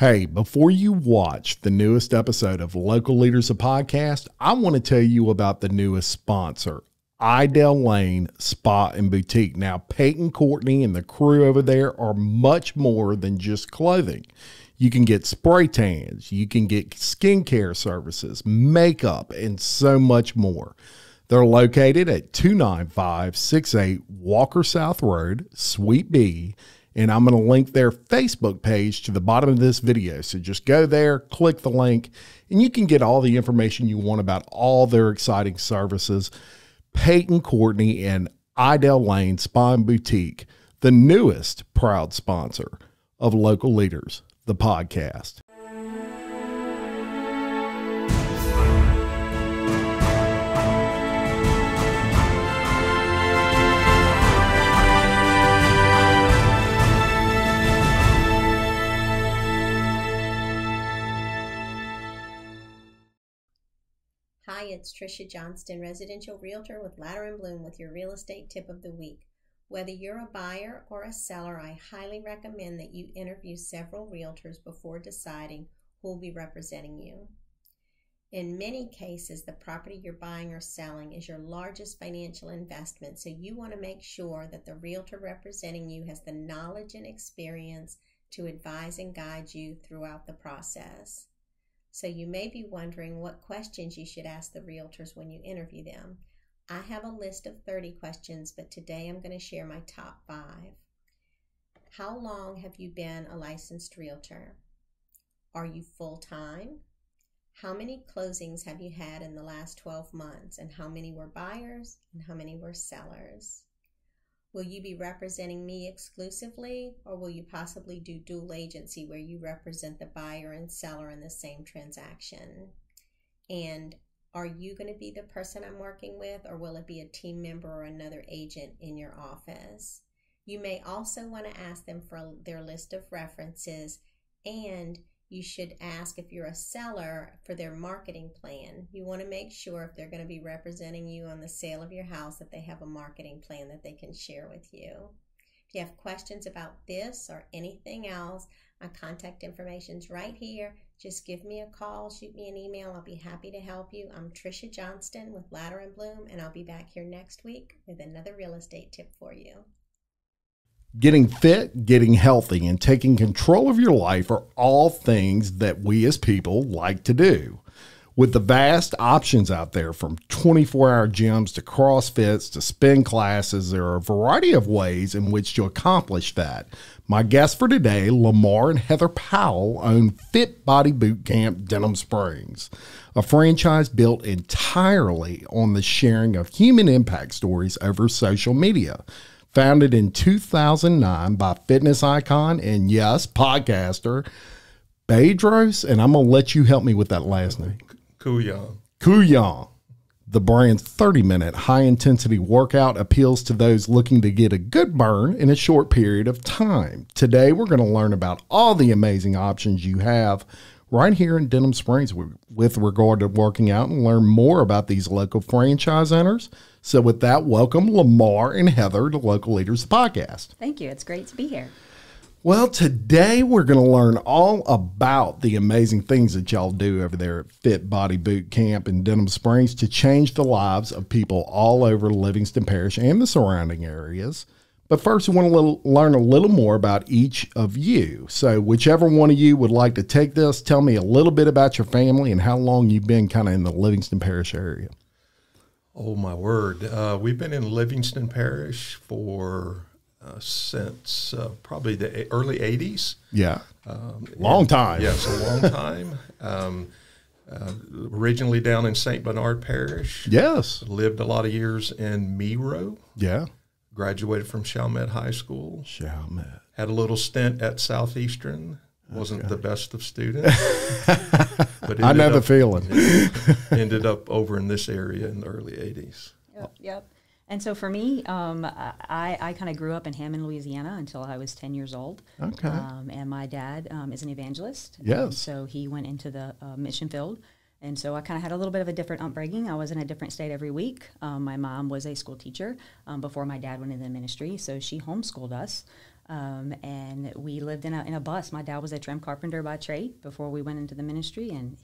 Hey, before you watch the newest episode of Local Leaders, a podcast, I want to tell you about the newest sponsor, Idel Lane Spa and Boutique. Now, Peyton, Courtney, and the crew over there are much more than just clothing. You can get spray tans, you can get skincare services, makeup, and so much more. They're located at 29568 Walker South Road, Suite B, and I'm going to link their Facebook page to the bottom of this video. So just go there, click the link, and you can get all the information you want about all their exciting services. Peyton, Courtney, and Idel Lane Spa and Boutique, the newest proud sponsor of Local Leaders, the podcast. Hi, it's Trisha Johnston, residential realtor with Ladder & Bloom with your real estate tip of the week. Whether you're a buyer or a seller, I highly recommend that you interview several realtors before deciding who will be representing you. In many cases, the property you're buying or selling is your largest financial investment, so you want to make sure that the realtor representing you has the knowledge and experience to advise and guide you throughout the process. So you may be wondering what questions you should ask the realtors when you interview them. I have a list of 30 questions, but today I'm going to share my top 5. How long have you been a licensed realtor? Are you full-time? How many closings have you had in the last 12 months? And how many were buyers and how many were sellers? Will you be representing me exclusively, or will you possibly do dual agency where you represent the buyer and seller in the same transaction? And are you going to be the person I'm working with, or will it be a team member or another agent in your office? You may also want to ask them for their list of references, and you should ask, if you're a seller, for their marketing plan. You want to make sure if they're going to be representing you on the sale of your house that they have a marketing plan that they can share with you. If you have questions about this or anything else, my contact information's right here. Just give me a call, shoot me an email. I'll be happy to help you. I'm Trisha Johnston with Ladder & Bloom, and I'll be back here next week with another real estate tip for you. Getting fit, getting healthy, and taking control of your life are all things that we as people like to do. With the vast options out there, from 24-hour gyms to CrossFits to spin classes, there are a variety of ways in which to accomplish that. My guests for today, Lamar and Heather Powell, own Fit Body Boot Camp Denham Springs, a franchise built entirely on the sharing of human impact stories over social media. Founded in 2009 by fitness icon and, yes, podcaster, Bedros, and I'm going to let you help me with that last name. Kuyan. The brand's 30-minute high-intensity workout appeals to those looking to get a good burn in a short period of time. Today, we're going to learn about all the amazing options you have right here in Denham Springs with regard to working out, and learn more about these local franchise owners. So with that, welcome Lamar and Heather to Local Leaders, the podcast. Thank you. It's great to be here. Well, today we're going to learn all about the amazing things that y'all do over there at Fit Body Boot Camp in Denham Springs to change the lives of people all over Livingston Parish and the surrounding areas. But first, we want to learn a little more about each of you. So whichever one of you would like to take this, tell me a little bit about your family and how long you've been kind of in the Livingston Parish area. Oh, my word. We've been in Livingston Parish for since probably the early 80s. Yeah. Long time. Yes, a long time. Originally down in St. Bernard Parish. Yes. Lived a lot of years in Miro. Yeah. Graduated from Chalmette High School. Chalmette. Had a little stint at Southeastern. Wasn't the best of students. But I know the feeling. Ended up over in this area in the early 80s. Yep. And so for me, I kind of grew up in Hammond, Louisiana until I was 10 years old. Okay. And my dad is an evangelist. Yes. So he went into the mission field. And so I kind of had a little bit of a different upbringing. I was in a different state every week. My mom was a school teacher before my dad went into the ministry, so she homeschooled us. And we lived in a bus. My dad was a trim carpenter by trade before we went into the ministry, and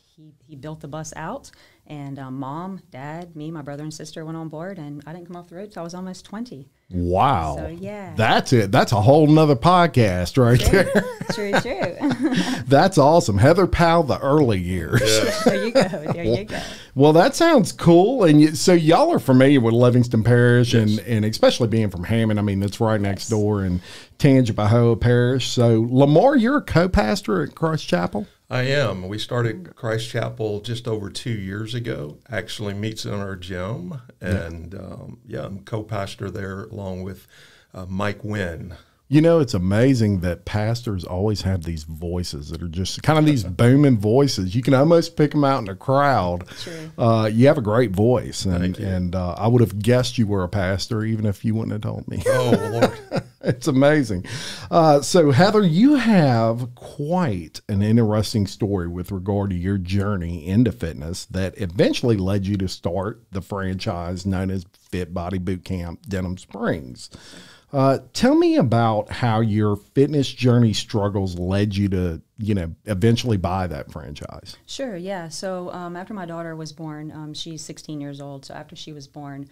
he built the bus out. And Mom, Dad, me, my brother and sister went on board, and I didn't come off the road until I was almost 20. Wow. So, yeah. That's it. That's a whole nother podcast right there. True. That's awesome. Heather Powell, the early years. Yeah. There you go. There you go. Well, that sounds cool. And so y'all are familiar with Livingston Parish, and especially being from Hammond. I mean, that's right next door in Tangipahoa Parish. So, Lamar, you're a co-pastor at Christ Chapel? I am. We started Christ Chapel just over 2 years ago. Actually meets in our gym. And, I'm co-pastor there along with Mike Wynn. You know, it's amazing that pastors always have these voices that are just kind of these booming voices. You can almost pick them out in a crowd. True. You have a great voice, Thank you. and I would have guessed you were a pastor even if you wouldn't have told me. Oh, Lord. It's amazing. So, Heather, you have quite an interesting story with regard to your journey into fitness that eventually led you to start the franchise known as Fit Body Boot Camp Denham Springs. Tell me about how your fitness journey struggles led you to, eventually buy that franchise. Sure, yeah. So after my daughter was born, she's 16 years old. So after she was born,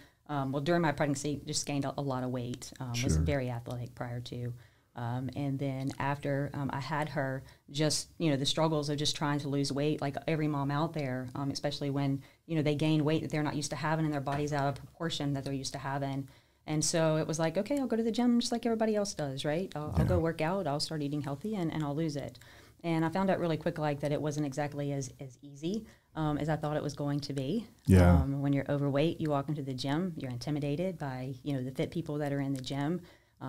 during my pregnancy, just gained a lot of weight. Was very athletic prior to. And then after I had her, just, the struggles of just trying to lose weight, like every mom out there, especially when, they gain weight that they're not used to having and their body's out of proportion that they're used to having. And so it was like, okay, I'll go to the gym just like everybody else does, right? I'll go work out, I'll start eating healthy, and I'll lose it. And I found out really quick, that it wasn't exactly as easy as I thought it was going to be. Yeah. When you're overweight, you walk into the gym, you're intimidated by, the fit people that are in the gym.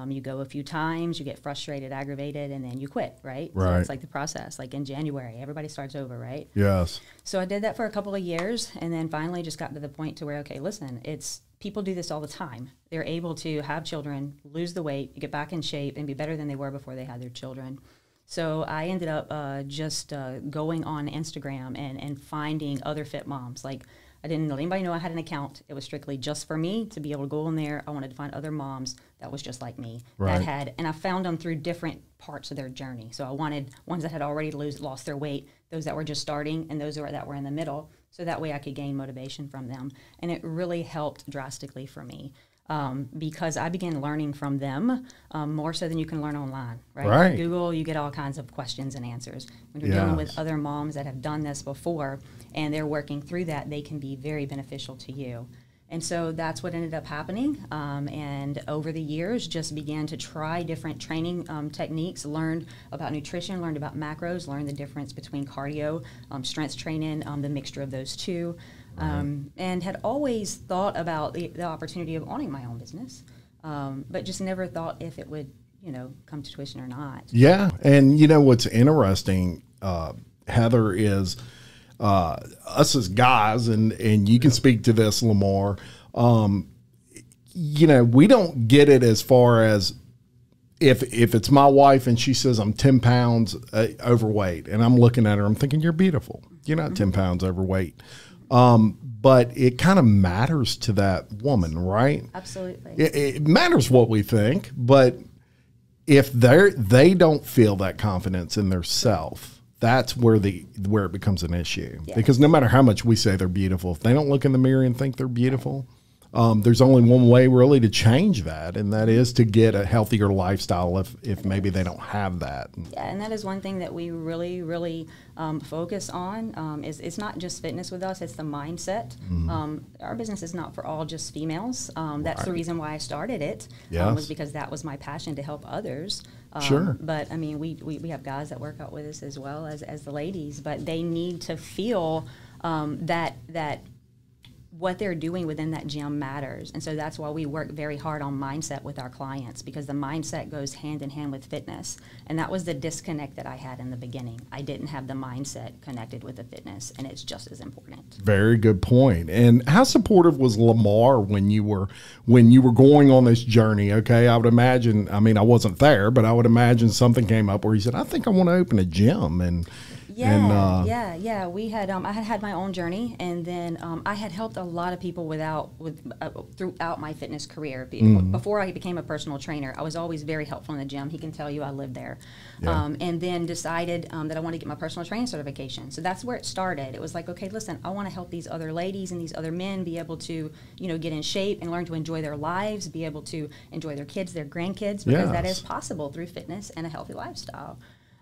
You go a few times, you get frustrated, aggravated, and then you quit, right? Right. So it's like the process. Like in January, everybody starts over, right? Yes. So I did that for a couple of years, and then finally just got to the point to where, okay, listen, people do this all the time. They're able to have children, lose the weight, get back in shape, and be better than they were before they had their children. So I ended up just going on Instagram and finding other fit moms. Like, I didn't let anybody know I had an account. It was strictly just for me to be able to go in there. I wanted to find other moms that was just like me. Right. And I found them through different parts of their journey. So I wanted ones that had already lost their weight, those that were just starting, and those that were in the middle. So that way I could gain motivation from them. And it really helped drastically for me because I began learning from them more so than you can learn online, right? Right. Google, you get all kinds of questions and answers. When you're dealing with other moms that have done this before and they're working through that, they can be very beneficial to you. And so that's what ended up happening. And over the years, just began to try different training techniques, learned about nutrition, learned about macros, learned the difference between cardio, strength training, the mixture of those two, and had always thought about the opportunity of owning my own business, but just never thought if it would, come to fruition or not. Yeah. And what's interesting, Heather, is us as guys, and you can speak to this, Lamar, we don't get it as far as if it's my wife and she says I'm 10 pounds overweight and I'm looking at her, I'm thinking, you're beautiful. You're not 10 pounds overweight. But it kind of matters to that woman, right? Absolutely. It matters what we think, but if they don't feel that confidence in their self, that's where it becomes an issue. Yes. Because no matter how much we say they're beautiful, if they don't look in the mirror and think they're beautiful, there's only one way really to change that, and that is to get a healthier lifestyle if maybe they don't have that. Yeah, and that is one thing that we really, really focus on. Is it's not just fitness with us, it's the mindset. Mm-hmm. Our business is not for all just females. That's the reason why I started it, was because that was my passion to help others. Sure. But, I mean, we have guys that work out with us as well as the ladies, but they need to feel that what they're doing within that gym matters. And so that's why we work very hard on mindset with our clients, because the mindset goes hand in hand with fitness. And that was the disconnect that I had in the beginning. I didn't have the mindset connected with the fitness, and it's just as important. Very good point. And how supportive was Lamar when you were going on this journey? Okay, I would imagine, I mean, I wasn't there, but I would imagine something came up where he said, I think I want to open a gym. And Yeah, yeah. We had I had my own journey, and then I had helped a lot of people throughout my fitness career. Before I became a personal trainer, I was always very helpful in the gym. He can tell you I lived there, and then decided that I wanted to get my personal training certification. So that's where it started. It was like, okay, listen, I want to help these other ladies and these other men be able to, get in shape and learn to enjoy their lives, be able to enjoy their kids, their grandkids, because that is possible through fitness and a healthy lifestyle.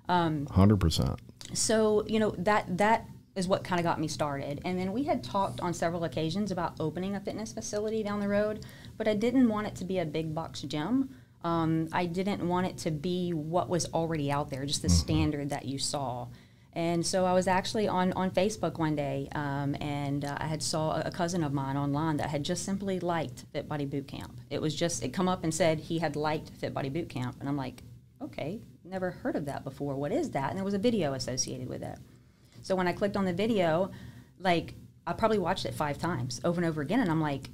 100%. So, that is what kind of got me started. And then we had talked on several occasions about opening a fitness facility down the road, but I didn't want it to be a big box gym. I didn't want it to be what was already out there, just the standard that you saw. And so I was actually on Facebook one day, and I had saw a cousin of mine online that had just simply liked Fit Body Boot Camp. It come up and said he had liked Fit Body Boot Camp, and I'm like, okay, never heard of that before. What is that? And there was a video associated with it. So when I clicked on the video, I probably watched it 5 times over and over again, and I'm like,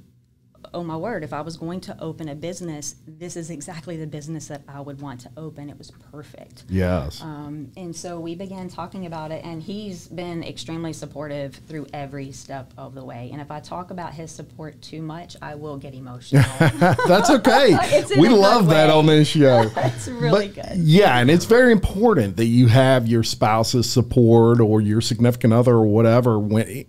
oh my word, if I was going to open a business, this is exactly the business that I would want to open. It was perfect. Yes. And so we began talking about it, and he's been extremely supportive through every step of the way. And if I talk about his support too much, I will get emotional. That's okay. We love that on this show. It's really good. Yeah, and it's very important that you have your spouse's support or your significant other or whatever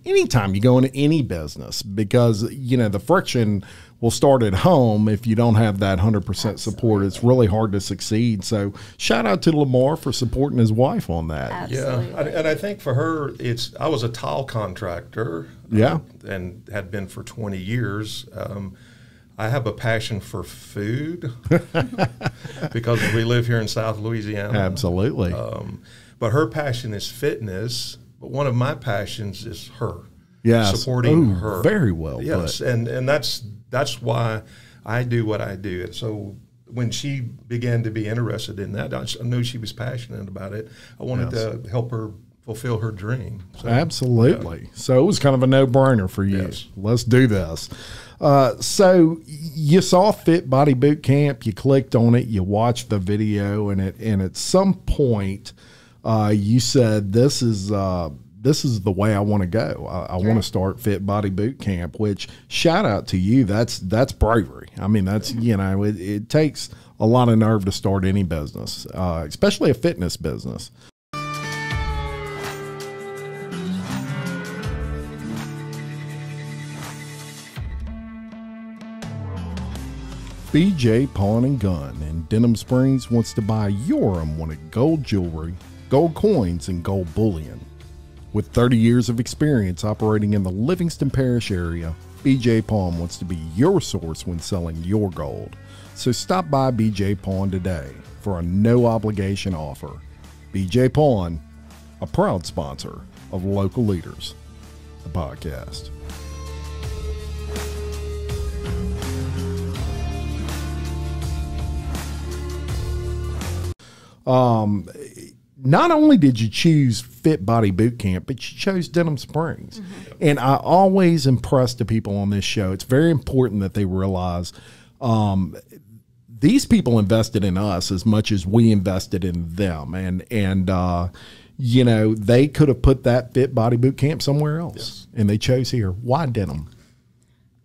anytime you go into any business, because, the friction will start at home if you don't have that 100% support. It's really hard to succeed. So shout out to Lamar for supporting his wife on that. Absolutely. Yeah, and I think for her, I was a tile contractor. Yeah. And had been for 20 years. I have a passion for food because we live here in South Louisiana. Absolutely. But her passion is fitness. But one of my passions is her. Yes. Supporting her. Very well yes, put. And that's why I do what I do. So when she began to be interested in that, I knew she was passionate about it. I wanted to help her fulfill her dream. So, absolutely. Yeah. So it was kind of a no-brainer for you. Yes. Let's do this. So you saw Fit Body Boot Camp, you clicked on it, you watched the video, and at some point you said, this is the way I want to go. I want to start Fit Body Boot Camp, which, shout out to you. That's bravery. I mean, that's, it takes a lot of nerve to start any business, especially a fitness business. BJ Pawn and Gun in Denham Springs wants to buy your unwanted gold jewelry, gold coins, and gold bullion. With 30 years of experience operating in the Livingston Parish area, BJ Pawn wants to be your source when selling your gold. So stop by BJ Pawn today for a no-obligation offer. BJ Pawn, a proud sponsor of Local Leaders, the podcast. Not only did you choose Fit Body Boot Camp, but you chose Denham Springs. Mm-hmm. And I always impress the people on this show, it's very important that they realize these people invested in us as much as we invested in them. And they could have put that Fit Body Boot Camp somewhere else. Yes. And they chose here. Why Denham?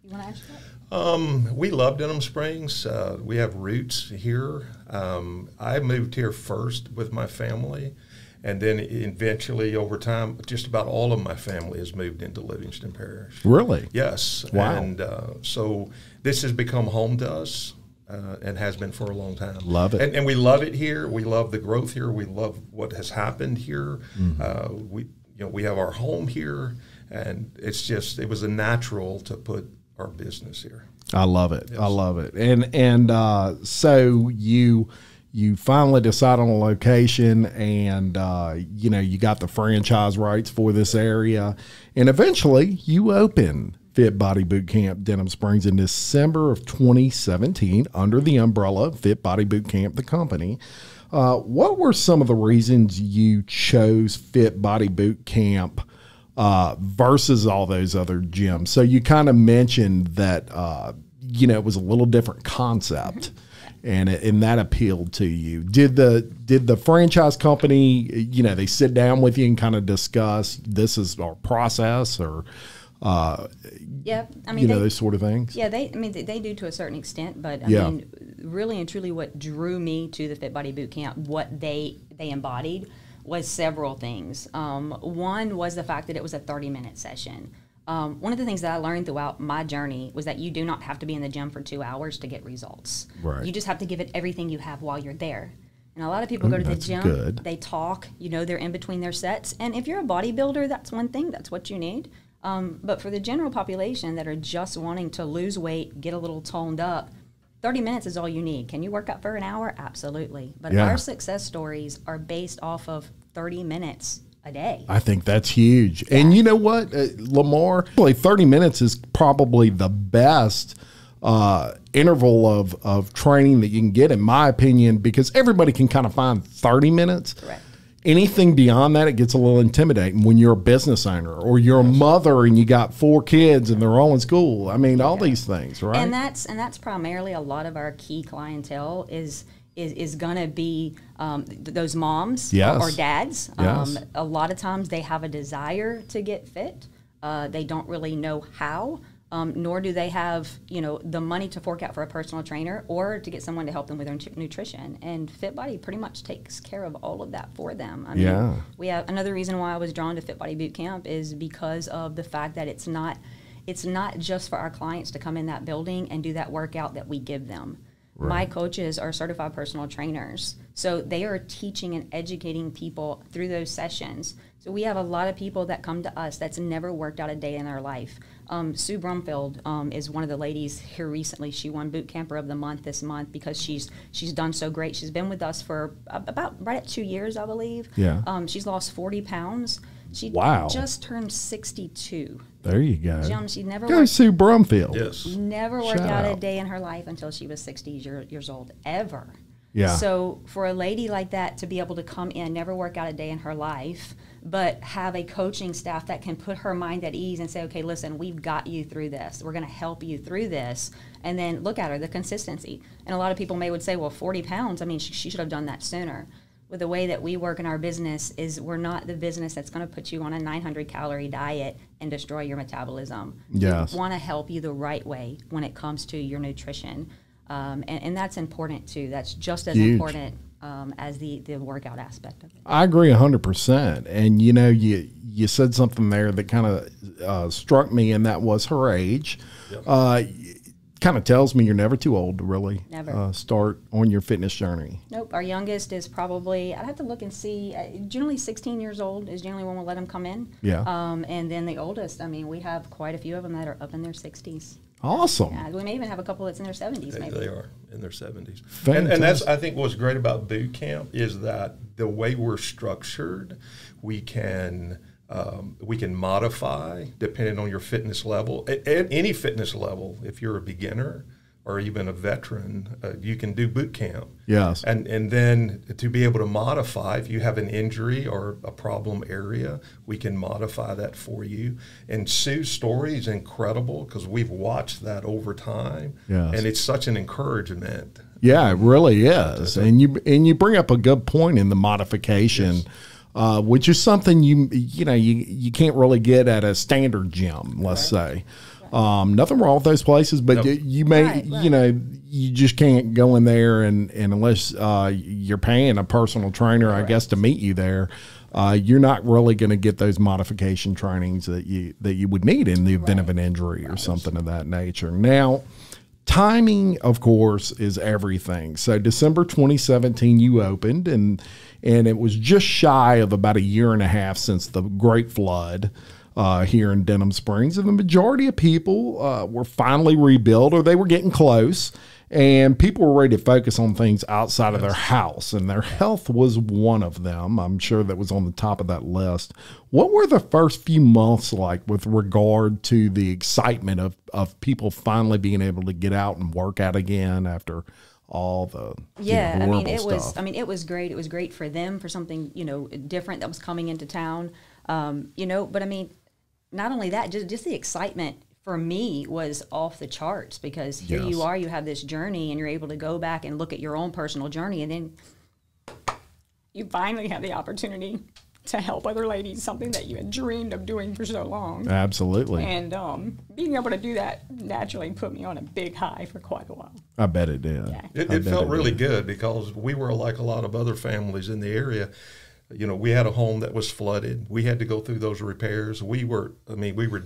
You want to answer that? We love Denham Springs. We have roots here. I moved here first with my family, and then eventually over time, just about all of my family has moved into Livingston Parish. Really? Yes. Wow. And so this has become home to us and has been for a long time. Love it. And we love it here. We love the growth here. We love what has happened here. Mm-hmm. We have our home here, and it was a natural to put our business here. I love it. Yes. I love it. And so you finally decide on a location, and you got the franchise rights for this area, and eventually you open Fit Body Boot Camp Denham Springs in December of 2017 under the umbrella of Fit Body Boot Camp, the company. What were some of the reasons you chose Fit Body Boot Camp versus all those other gyms? So you kind of mentioned that, it was a little different concept. and that appealed to you. Did the franchise company, they sit down with you and kind of discuss, this is our process, or yeah, I mean, those sort of things? Yeah, they do to a certain extent, but I mean, really and truly what drew me to the Fit Body Boot Camp, what they embodied, was several things. One was the fact that it was a 30-minute session. One of the things that I learned throughout my journey was that you do not have to be in the gym for 2 hours to get results. Right. You just have to give it everything you have while you're there. And a lot of people go to the gym, they talk, they're in between their sets. And if you're a bodybuilder, that's one thing, that's what you need. But for the general population that are just wanting to lose weight, get a little toned up, 30 minutes is all you need. Can you work out for an hour? Absolutely. But our success stories are based off of 30 minutes a day. I think that's huge. Yeah. And you know what, Lamar, 30 minutes is probably the best interval of training that you can get, in my opinion, because everybody can kind of find 30 minutes. Correct. Anything beyond that, it gets a little intimidating when you're a business owner or you're a mother and you got 4 kids and they're all in school. I mean, all these things, right? And that's primarily a lot of our key clientele is going to be those moms or dads. Yes. A lot of times they have a desire to get fit. They don't really know how. Nor do they have, the money to fork out for a personal trainer or to get someone to help them with their nutrition. And Fit Body pretty much takes care of all of that for them. I mean, we have another reason why I was drawn to Fit Body Boot Camp is because of the fact that it's not just for our clients to come in that building and do that workout that we give them. Right. My coaches are certified personal trainers, so they are teaching and educating people through those sessions. So we have a lot of people that come to us that's never worked out a day in their life. Sue Brumfield is one of the ladies here recently. She won Boot Camper of the Month this month because she's done so great. She's been with us for about right at 2 years, I believe. Yeah. She's lost 40 pounds. She just turned 62. There you go. Jim, she never worked, Sue Brumfield. Yes. Never worked out a day in her life until she was 60 years old, ever. Yeah. So for a lady like that to be able to come in, never work out a day in her life, but have a coaching staff that can put her mind at ease and say, okay, listen, we've got you through this. We're going to help you through this. And then look at her, the consistency. And a lot of people would say, well, 40 pounds, I mean, she should have done that sooner. With the way that we work in our business is we're not the business that's going to put you on a 900-calorie diet and destroy your metabolism. Yes. We want to help you the right way when it comes to your nutrition. And that's important, too. That's just as important as the workout aspect of it. I agree 100%. And, you said something there that kind of struck me, and that was her age. Yep. Kind of tells me you're never too old to really start on your fitness journey. Nope. Our youngest is probably, I'd have to look and see, generally 16 years old is generally when we'll let them come in. Yeah. And then the oldest, I mean, we have quite a few of them that are up in their 60s. Awesome. Yeah, we may even have a couple that's in their 70s. Maybe they are in their 70s. And that's, I think, what's great about boot camp is that the way we're structured, we can modify depending on your fitness level. At any fitness level, if you're a beginner or even a veteran, you can do boot camp. Yes. And then to be able to modify, if you have an injury or a problem area, we can modify that for you. And Sue's story is incredible because we've watched that over time. Yes. And it's such an encouragement. Yeah, it really is. And you bring up a good point in the modification. Yes. Which is something you can't really get at a standard gym, let's say. Nothing wrong with those places, but you may you just can't go in there and unless you're paying a personal trainer, I guess, to meet you there, you're not really going to get those modification trainings that you would need in the event of an injury or something of that nature. Now, timing, of course, is everything. So December 2017, you opened, and it was just shy of about a year and a half since the Great Flood here in Denham Springs. And the majority of people were finally rebuilt, or they were getting close, and people were ready to focus on things outside of their house, and their health was one of them. I'm sure that was on the top of that list. What were the first few months like with regard to the excitement of people finally being able to get out and work out again after all the horrible stuff? It was great. It was great for them, for something different that was coming into town. But I mean, not only that, just the excitement for me was off the charts, because here you are, you have this journey, and you're able to go back and look at your own personal journey, and then you finally have the opportunity to help other ladies, something that you had dreamed of doing for so long. Absolutely. And being able to do that naturally put me on a big high for quite a while. I bet it did. Yeah. It felt really good, because we were like a lot of other families in the area. You know, we had a home that was flooded. We had to go through those repairs. We were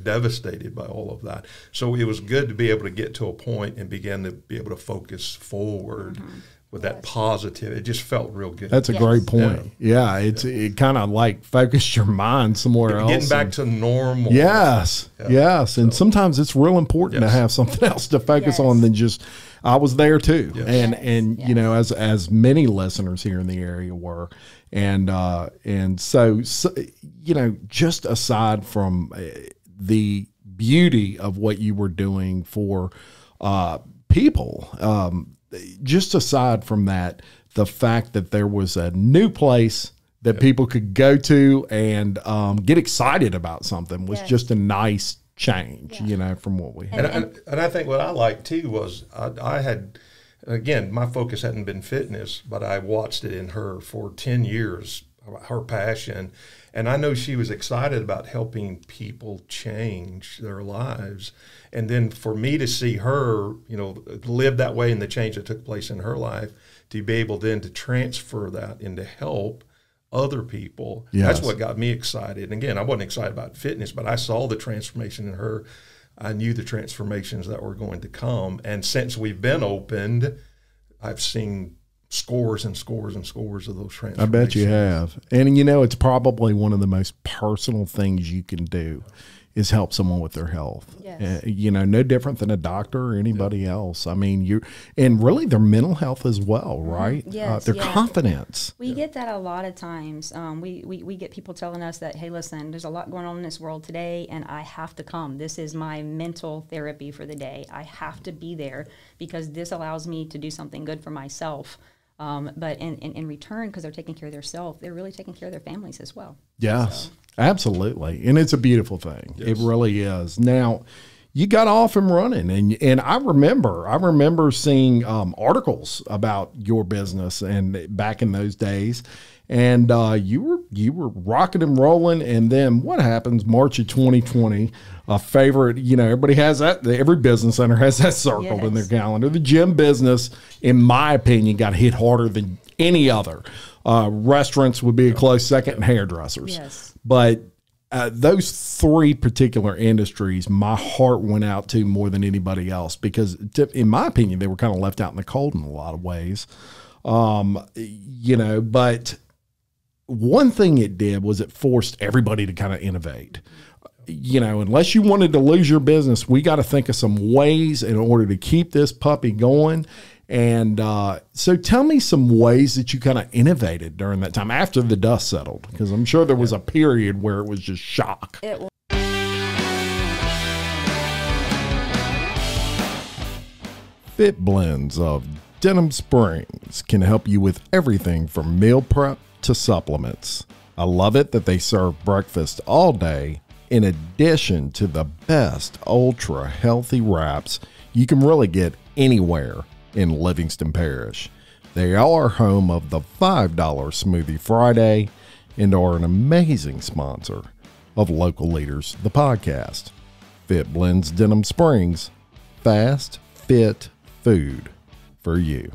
devastated by all of that. So it was good to be able to get to a point and begin to be able to focus forward with that positive. It just felt real good. That's a great point. Yeah, it kind of like focused your mind somewhere else. Getting back to normal. Yes, yes. And sometimes it's real important to have something else to focus on than just, I was there too. Yes. And you know, as many listeners here in the area were. And so, you know, just aside from the beauty of what you were doing for people, just aside from that, the fact that there was a new place that people could go to and get excited about something was just a nice change, you know, from what we had. And I think what I liked too was I had, again, my focus hadn't been fitness, but I watched it in her for 10 years, her passion. And I know she was excited about helping people change their lives. And then for me to see her, you know, live that way and the change that took place in her life, to be able then to transfer that and to help other people, that's what got me excited. And again, I wasn't excited about fitness, but I saw the transformation in her. I knew the transformations that were going to come. And since we've been opened, I've seen scores and scores and scores of those transformations. I bet you have. And, you know, it's probably one of the most personal things you can do is help someone with their health. Yes. You know, no different than a doctor or anybody else. I mean, and really their mental health as well, right? Yes, their confidence. We get that a lot of times. We get people telling us that, hey, listen, there's a lot going on in this world today, and I have to come. This is my mental therapy for the day. I have to be there because this allows me to do something good for myself. But in return, because they're taking care of themselves, they're really taking care of their families as well. Yes, absolutely. And it's a beautiful thing. Yes. It really is. Now, you got off and running, and I remember seeing articles about your business and back in those days, and you were rocking and rolling. And then what happens? March of 2020, a favorite. You know, everybody has that. Every business owner has that circled in their calendar. The gym business, in my opinion, got hit harder than any other. Restaurants would be a close second, and hairdressers. Yes. But those three particular industries, my heart went out to more than anybody else because, in my opinion, they were kind of left out in the cold in a lot of ways. You know, but one thing it did was it forced everybody to kind of innovate. You know, unless you wanted to lose your business, we got to think of some ways in order to keep this puppy going. And so tell me some ways that you kind of innovated during that time after the dust settled, because I'm sure there was a period where it was just shock. Fit Blends of Denham Springs can help you with everything from meal prep to supplements. I love it that they serve breakfast all day in addition to the best ultra healthy wraps you can really get anywhere in Livingston Parish. They are home of the $5 Smoothie Friday and are an amazing sponsor of Local Leaders, the podcast. Fit Blends Denham Springs, fast, fit food for you.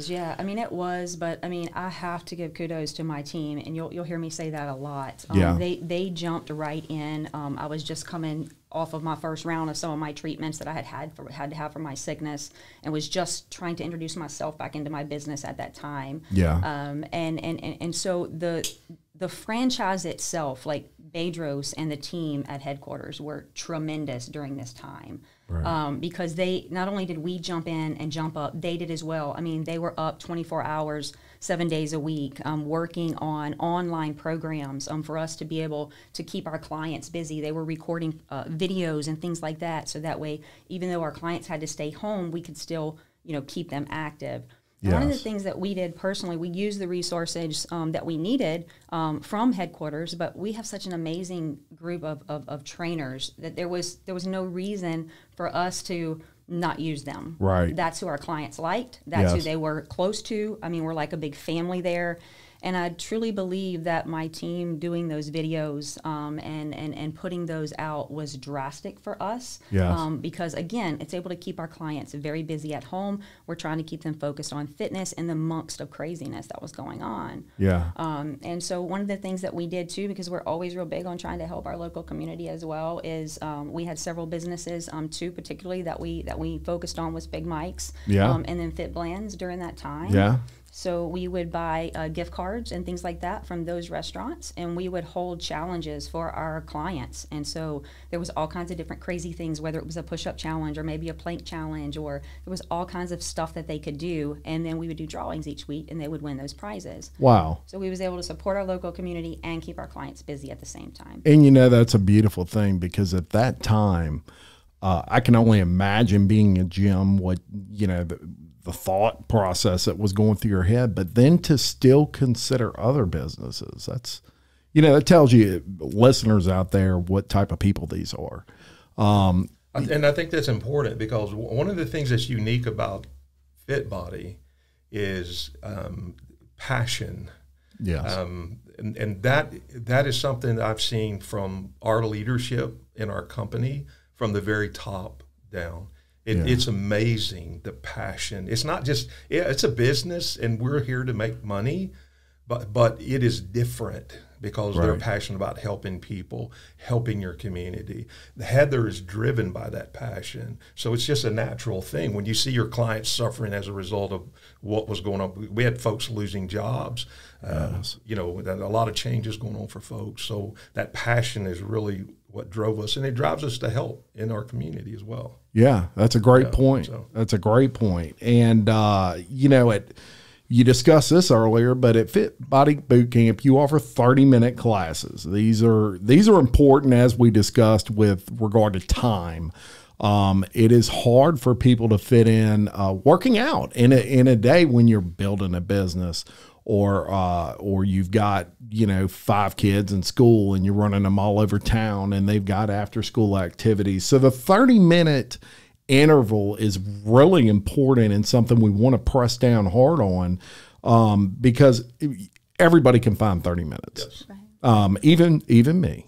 Yeah, I mean, it was, but I mean, I have to give kudos to my team, and you'll hear me say that a lot. They jumped right in. I was just coming off of my first round of some of my treatments that I had to have for my sickness, and was just trying to introduce myself back into my business at that time. Yeah. And so the franchise itself, like Bedros and the team at headquarters, were tremendous during this time. Right. Because they, not only did we jump in and jump up, they did as well. I mean, they were up 24 hours, 7 days a week, working on online programs for us to be able to keep our clients busy. They were recording videos and things like that, so that way, even though our clients had to stay home, we could still, you know, keep them active. And one of the Yes. things that we did personally, we used the resources that we needed from headquarters, but we have such an amazing group of trainers that there was no reason for us to not use them. Right. That's who our clients liked. That's who Yes. they were close to. I mean, we're like a big family there. And I truly believe that my team doing those videos and putting those out was drastic for us. Yes. Because, again, it's able to keep our clients very busy at home. We're trying to keep them focused on fitness in the amongst of craziness that was going on. Yeah. And so one of the things that we did, too, because we're always real big on trying to help our local community as well, is we had several businesses, too, particularly that we focused on was Big Mike's Yeah. and then Fit Blends during that time. Yeah. So we would buy gift cards and things like that from those restaurants, and we would hold challenges for our clients. And so there was all kinds of different crazy things, whether it was a push-up challenge or maybe a plank challenge, or there was all kinds of stuff that they could do. And then we would do drawings each week, and they would win those prizes. Wow. So we was able to support our local community and keep our clients busy at the same time. And that's a beautiful thing, because at that time, I can only imagine being a gym, what, the thought process that was going through your head, but then to still consider other businesses. That's, that tells you, listeners out there, what type of people these are. And I think that's important, because one of the things that's unique about Fit Body is passion. Yes. And that is something that I've seen from our leadership in our company from the very top down. It's amazing, the passion. It's not just, it's a business and we're here to make money, but it is different because they're passionate about helping people, helping your community. Heather is driven by that passion. So it's just a natural thing. When you see your clients suffering as a result of what was going on, we had folks losing jobs, a lot of changes going on for folks. So that passion is really what drove us, and it drives us to help in our community as well. Yeah, that's a great point. That's a great point. And, you discussed this earlier, but at Fit Body Bootcamp, you offer 30-minute classes. These are important, as we discussed, with regard to time. It is hard for people to fit in working out in a day when you're building a business, or you've got 5 kids in school and you're running them all over town and they've got after school activities. So the 30-minute interval is really important and something we want to press down hard on, because everybody can find 30 minutes. Yes. Even me.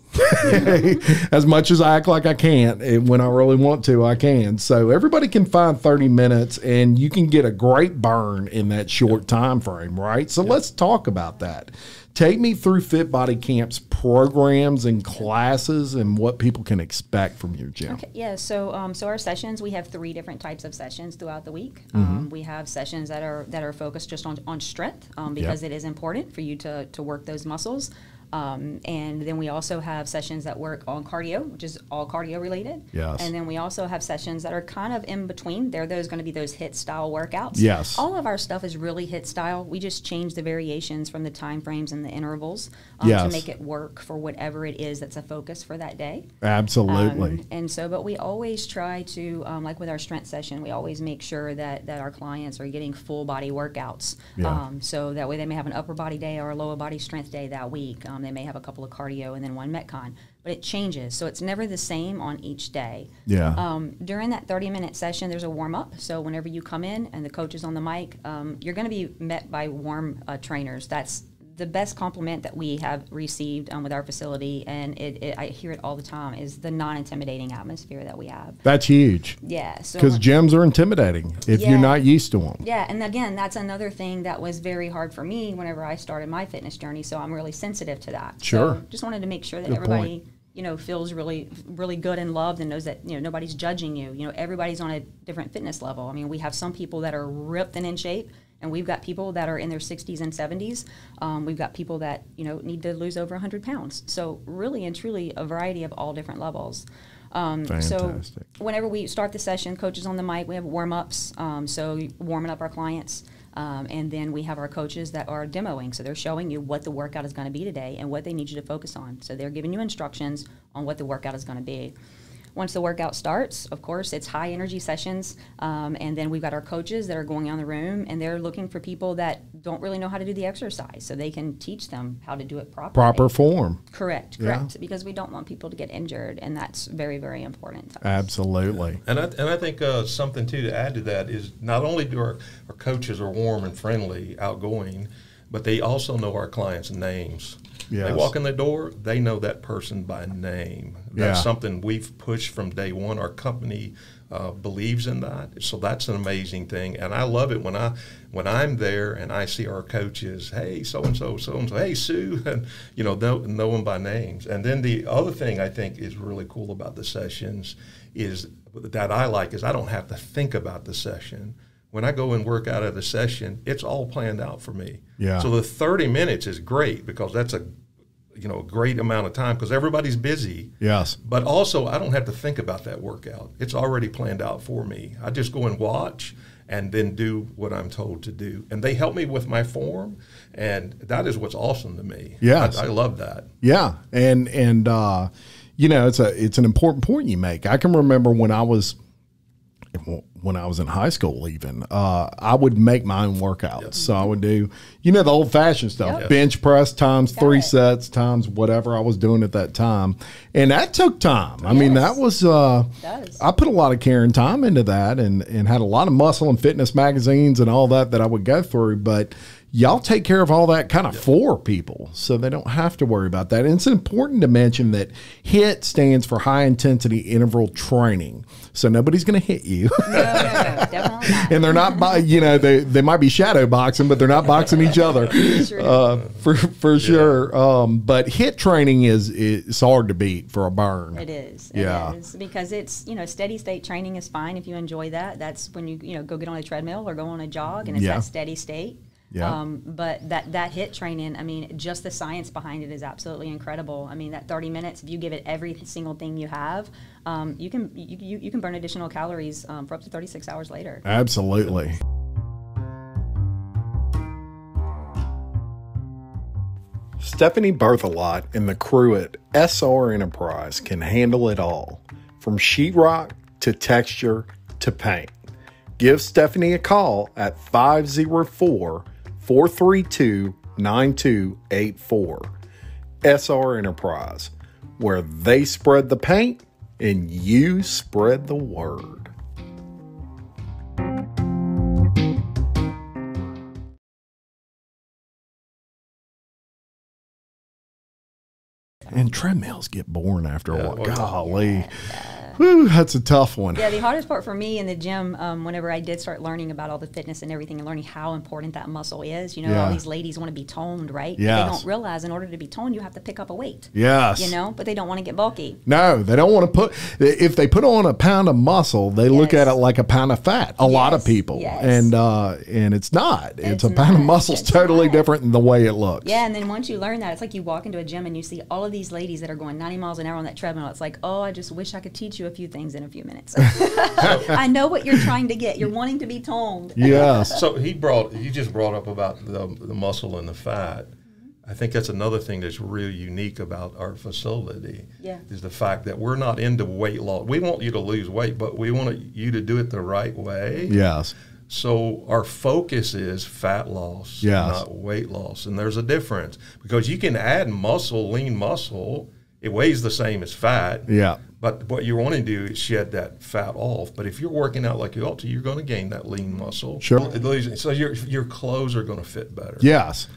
As much as I act like I can't, when I really want to, I can. So everybody can find 30 minutes, and you can get a great burn in that short time frame, right? So let's talk about that. Take me through Fit Body Camp's programs and classes and what people can expect from your gym. Okay, yeah. So our sessions, we have 3 different types of sessions throughout the week. We have sessions that are focused just on strength, because it is important for you to work those muscles. And then we also have sessions that work on cardio, which is all cardio related. Yes. And then we also have sessions that are kind of in between. They're going to be those HIIT style workouts. Yes. All of our stuff is really HIIT style. We just change the variations from the time frames and the intervals to make it work for whatever it is that's a focus for that day. Absolutely. But we always try to, like with our strength session, we always make sure that our clients are getting full body workouts. Yeah. So that way they may have an upper body day or a lower body strength day that week. They may have a couple of cardio and then one Metcon, but it changes. So it's never the same on each day. Yeah. During that 30-minute session, there's a warm-up. So whenever you come in and the coach is on the mic, you're going to be met by warm trainers. That's the best compliment that we have received with our facility, and I hear it all the time, is the non-intimidating atmosphere that we have. That's huge. Yeah. Because gyms are intimidating if you're not used to them. Yeah, and again, that's another thing that was very hard for me whenever I started my fitness journey, so I'm really sensitive to that. Sure. So just wanted to make sure that Good everybody point. Feels really, really good and loved, and knows that nobody's judging you. Everybody's on a different fitness level. I mean, we have some people that are ripped and in shape, and we've got people that are in their 60s and 70s. We've got people that need to lose over 100 pounds. So really and truly a variety of all different levels. Fantastic. So whenever we start the session, coaches on the mic, we have warm-ups, so warming up our clients. And then we have our coaches that are demoing. So they're showing you what the workout is going to be today and what they need you to focus on. So they're giving you instructions on what the workout is going to be. once the workout starts, of course, it's high energy sessions. And then we've got our coaches that are going on the room, and they're looking for people that don't really know how to do the exercise, so they can teach them how to do it properly. Proper form. Correct. Because we don't want people to get injured, and that's very, very important to us. Absolutely. And I think something, too, to add to that is not only do our coaches are warm and friendly, outgoing, but they also know our clients' names. Yes. They walk in the door, they know that person by name. That's something we've pushed from day one. Our company believes in that, so that's an amazing thing. And I love it when I'm there and I see our coaches, hey, so-and-so, so-and-so, hey, Sue, and, know them by names. And then the other thing I think is really cool about the sessions is that I like is I don't have to think about the session. When I go and work out at a session, it's all planned out for me. Yeah. So the 30 minutes is great because that's a great amount of time because everybody's busy. Yes. But also, I don't have to think about that workout. It's already planned out for me. I just go and watch and then do what I'm told to do. And they help me with my form, and that is what's awesome to me. Yes. I love that. Yeah. And it's an important point you make. I can remember when I was in high school even, I would make my own workouts. Yep. So I would do, the old fashioned stuff, bench press times 3 sets times whatever I was doing at that time. And that took time. I mean, that was, I put a lot of care and time into that and had a lot of muscle and fitness magazines and all that I would go through. But y'all take care of all that kind of for people, so they don't have to worry about that. And it's important to mention that HIIT stands for high intensity interval training. So nobody's going to hit you. No, definitely not. And they're not, they might be shadow boxing, but they're not boxing each other. For sure. But HIIT training is hard to beat for a burn. It is. It is because it's, steady state training is fine if you enjoy that. That's when you go get on a treadmill or go on a jog, and it's that steady state. Yeah. But that HIIT training, I mean, just the science behind it is absolutely incredible. I mean, that 30 minutes, if you give it every single thing you have, you can burn additional calories for up to 36 hours later. Absolutely. Stephanie Berthelot and the crew at SR Enterprise can handle it all, from sheetrock to texture to paint. Give Stephanie a call at 504-432-9284. SR Enterprise, where they spread the paint and you spread the word. And treadmills get boring after a while. Golly. Whew, that's a tough one. Yeah, the hardest part for me in the gym, whenever I did start learning about all the fitness and everything and learning how important that muscle is, all these ladies want to be toned, right? Yes. They don't realize in order to be toned, you have to pick up a weight. Yes. But they don't want to get bulky. No, they don't want to if they put on a pound of muscle, they look at it like a pound of fat. A lot of people. Yes. And it's not. It's a pound of muscle is totally different than the way it looks. Yeah, and then once you learn that, it's like you walk into a gym and you see all of these ladies that are going 90 miles an hour on that treadmill. It's like, oh, I just wish I could teach you a few things in a few minutes. I know what you're trying to get. You're wanting to be toned. Yes. So you just brought up about the muscle and the fat. I think that's another thing that's really unique about our facility. Yeah. Is the fact that we're not into weight loss. We want you to lose weight, but we want you to do it the right way. Yes. So our focus is fat loss, not weight loss. And there's a difference because you can add muscle, lean muscle. It weighs the same as fat. Yeah. But what you want to do is shed that fat off. But if you're working out like you ought to, you're going to gain that lean muscle. Sure. So your clothes are going to fit better. Yes.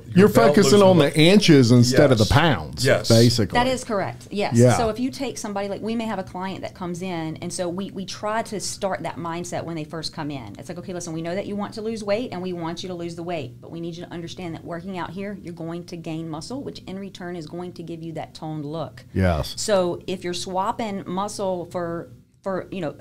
You're focusing on the inches instead of the pounds. Yes. Basically. That is correct. Yes. Yeah. So if you take somebody, like we may have a client that comes in, and so we try to start that mindset when they first come in. It's like, okay, listen, we know that you want to lose weight and we want you to lose the weight, but we need you to understand that working out here, you're going to gain muscle, which in return is going to give you that toned look. Yes. So if you're swapping muscle for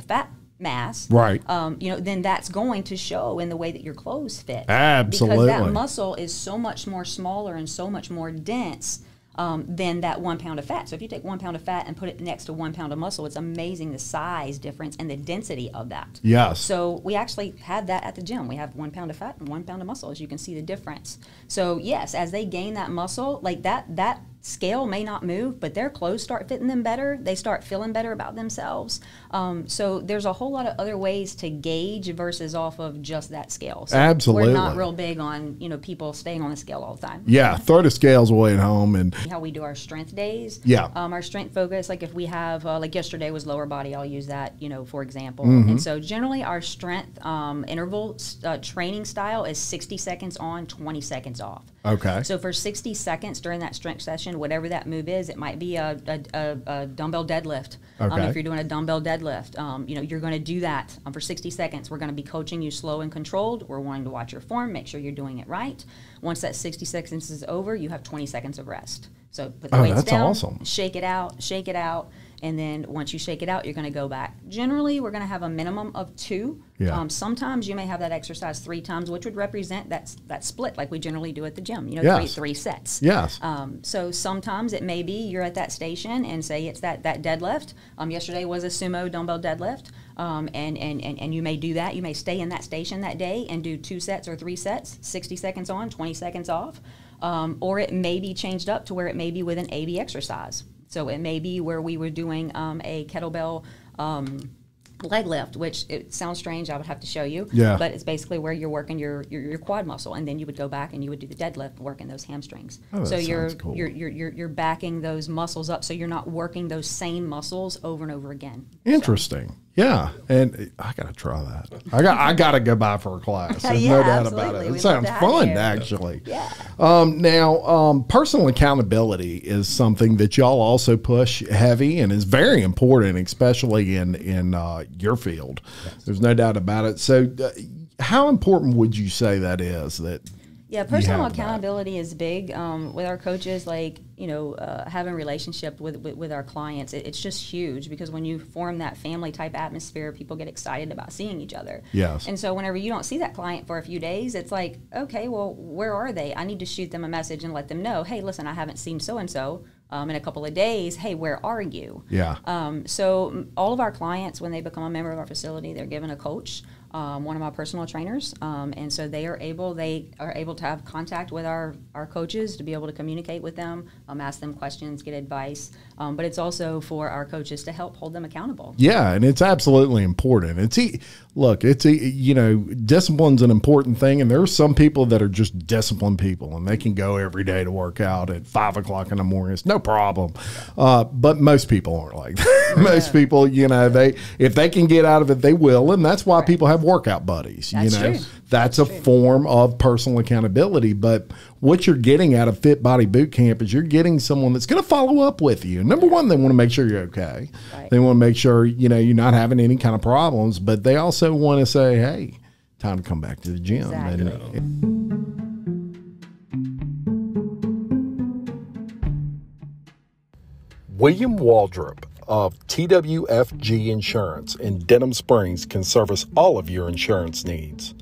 fat mass, right? Then that's going to show in the way that your clothes fit. Absolutely. Because that muscle is so much more smaller and so much more dense than that 1 pound of fat. So if you take 1 pound of fat and put it next to 1 pound of muscle, it's amazing the size difference and the density of that. Yes. So we actually have that at the gym. We have 1 pound of fat and 1 pound of muscle, as you can see the difference. So yes, as they gain that muscle, like that scale may not move, but their clothes start fitting them better. They start feeling better about themselves. So there's a whole lot of other ways to gauge versus off of just that scale. So absolutely. We're not real big on, people staying on the scale all the time. Yeah, throw the scales away at home. And how we do our strength days. Yeah. Our strength focus, like if we have, like yesterday was lower body, I'll use that, for example. And so generally our strength interval training style is 60 seconds on, 20 seconds off. Okay. So for 60 seconds during that strength session, whatever that move is, it might be a dumbbell deadlift. Okay. If you're doing a dumbbell deadlift, you're going to do that for 60 seconds. We're going to be coaching you slow and controlled. We're wanting to watch your form, make sure you're doing it right. Once that 60 seconds is over, you have 20 seconds of rest. So put the weights down, awesome. shake it out, and then once you shake it out, you're going to go back. Generally, we're going to have a minimum of 2. Yeah. Sometimes you may have that exercise 3 times, which would represent that split like we generally do at the gym, Yes. three sets. Yes. So sometimes it may be you're at that station and say it's that deadlift. Yesterday was a sumo dumbbell deadlift, and you may do that. You may stay in that station that day and do 2 sets or 3 sets, 60 seconds on, 20 seconds off. Or it may be changed up to where it may be with an AB exercise. So it may be where we were doing a kettlebell leg lift, which it sounds strange. I would have to show you. Yeah. But it's basically where you're working your quad muscle, and then you would go back and you would do the deadlift, working those hamstrings. Oh, so that you're sounds cool. you're backing those muscles up, so you're not working those same muscles over and over again. Interesting. Yeah, and I gotta try that. I gotta go by for a class. There's Yeah, no doubt absolutely. about it. It We'd sounds love to have fun, you. actually. Yeah. Now, personal accountability is something that y'all also push heavy and is very important, especially in your field. Yes. There's no doubt about it. So, how important would you say that is? That Yeah, personal accountability is big with our coaches. Like having a relationship with our clients, it's just huge, because when you form that family type atmosphere, people get excited about seeing each other. Yes. And so whenever you don't see that client for a few days, it's like, okay, well, where are they? I need to shoot them a message and let them know, hey, listen, I haven't seen so and so in a couple of days. Hey, where are you? Yeah. So all of our clients, when they become a member of our facility, they're given a coach. One of my personal trainers, and so they are able to have contact with our coaches to be able to communicate with them, ask them questions, get advice, but it's also for our coaches to help hold them accountable. Yeah, and it's absolutely important. Discipline's an important thing, and there are some people that are just disciplined people, and they can go every day to work out at 5 o'clock in the morning. It's no problem. But most people aren't like that. Most people, if they can get out of it, they will, and that's why people have workout buddies. That's true. That's a form of personal accountability. But what you're getting out of Fit Body Boot Camp is you're getting someone that's going to follow up with you. Number one, they want to make sure you're okay. Right. They want to make sure you're not having any kind of problems. But they also want to say, "Hey, time to come back to the gym." Exactly. William Waldrop of TWFG Insurance in Denham Springs can service all of your insurance needs.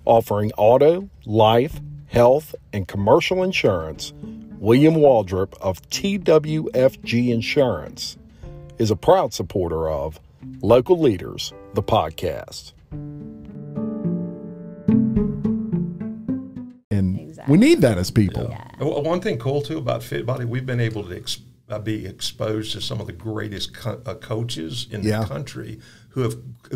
Offering auto, life, health, and commercial insurance, William Waldrop of TWFG Insurance is a proud supporter of Local Leaders, the podcast. And Exactly. we need that as people. Yeah. Well, one thing cool too about Fit Body, we've been able to be exposed to some of the greatest coaches in the country who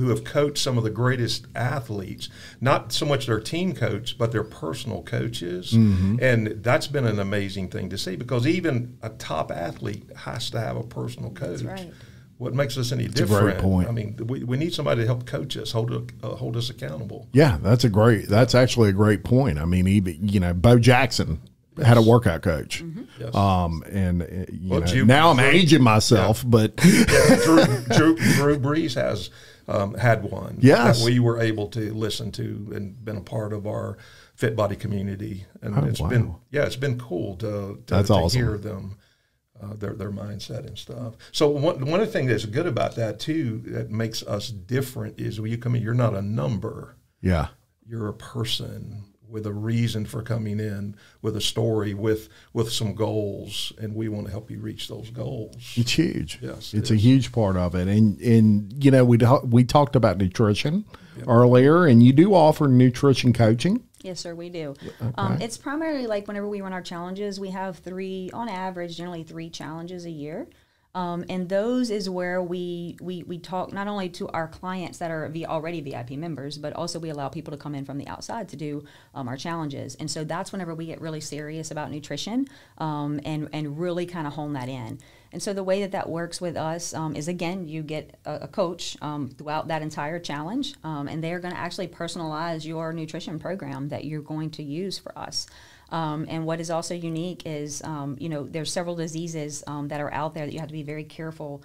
have coached some of the greatest athletes. Not so much their team coach, but their personal coaches, and that's been an amazing thing to see, because even a top athlete has to have a personal coach. That's right. What makes us any That's different? a great point. I mean, we need somebody to help coach us, hold us accountable. Yeah, that's actually a great point. I mean, even, Bo Jackson had a workout coach. Yes. Now I'm aging myself, but Drew Brees has had one. Yes. That we were able to listen to and been a part of our Fit Body community, and it's been cool to awesome. hear them. Their mindset and stuff. So one of the things that's good about that too, that makes us different, is when you come in, you're not a number. yeah, You're a person with a reason for coming in, with a story, with some goals, and we want to help you reach those goals. it's huge. Yes, it's a huge part of it. And we talked about nutrition earlier, and you do offer nutrition coaching. Yes, sir, we do. Okay. It's primarily like whenever we run our challenges, we have on average, generally 3 challenges a year. And those is where we talk not only to our clients that are already VIP members, but also we allow people to come in from the outside to do our challenges. And so that's whenever we get really serious about nutrition and really kind of hone that in. And so the way that works with us is, again, you get a coach throughout that entire challenge, and they're going to actually personalize your nutrition program that you're going to use for us. And what is also unique is, there's several diseases that are out there that you have to be very careful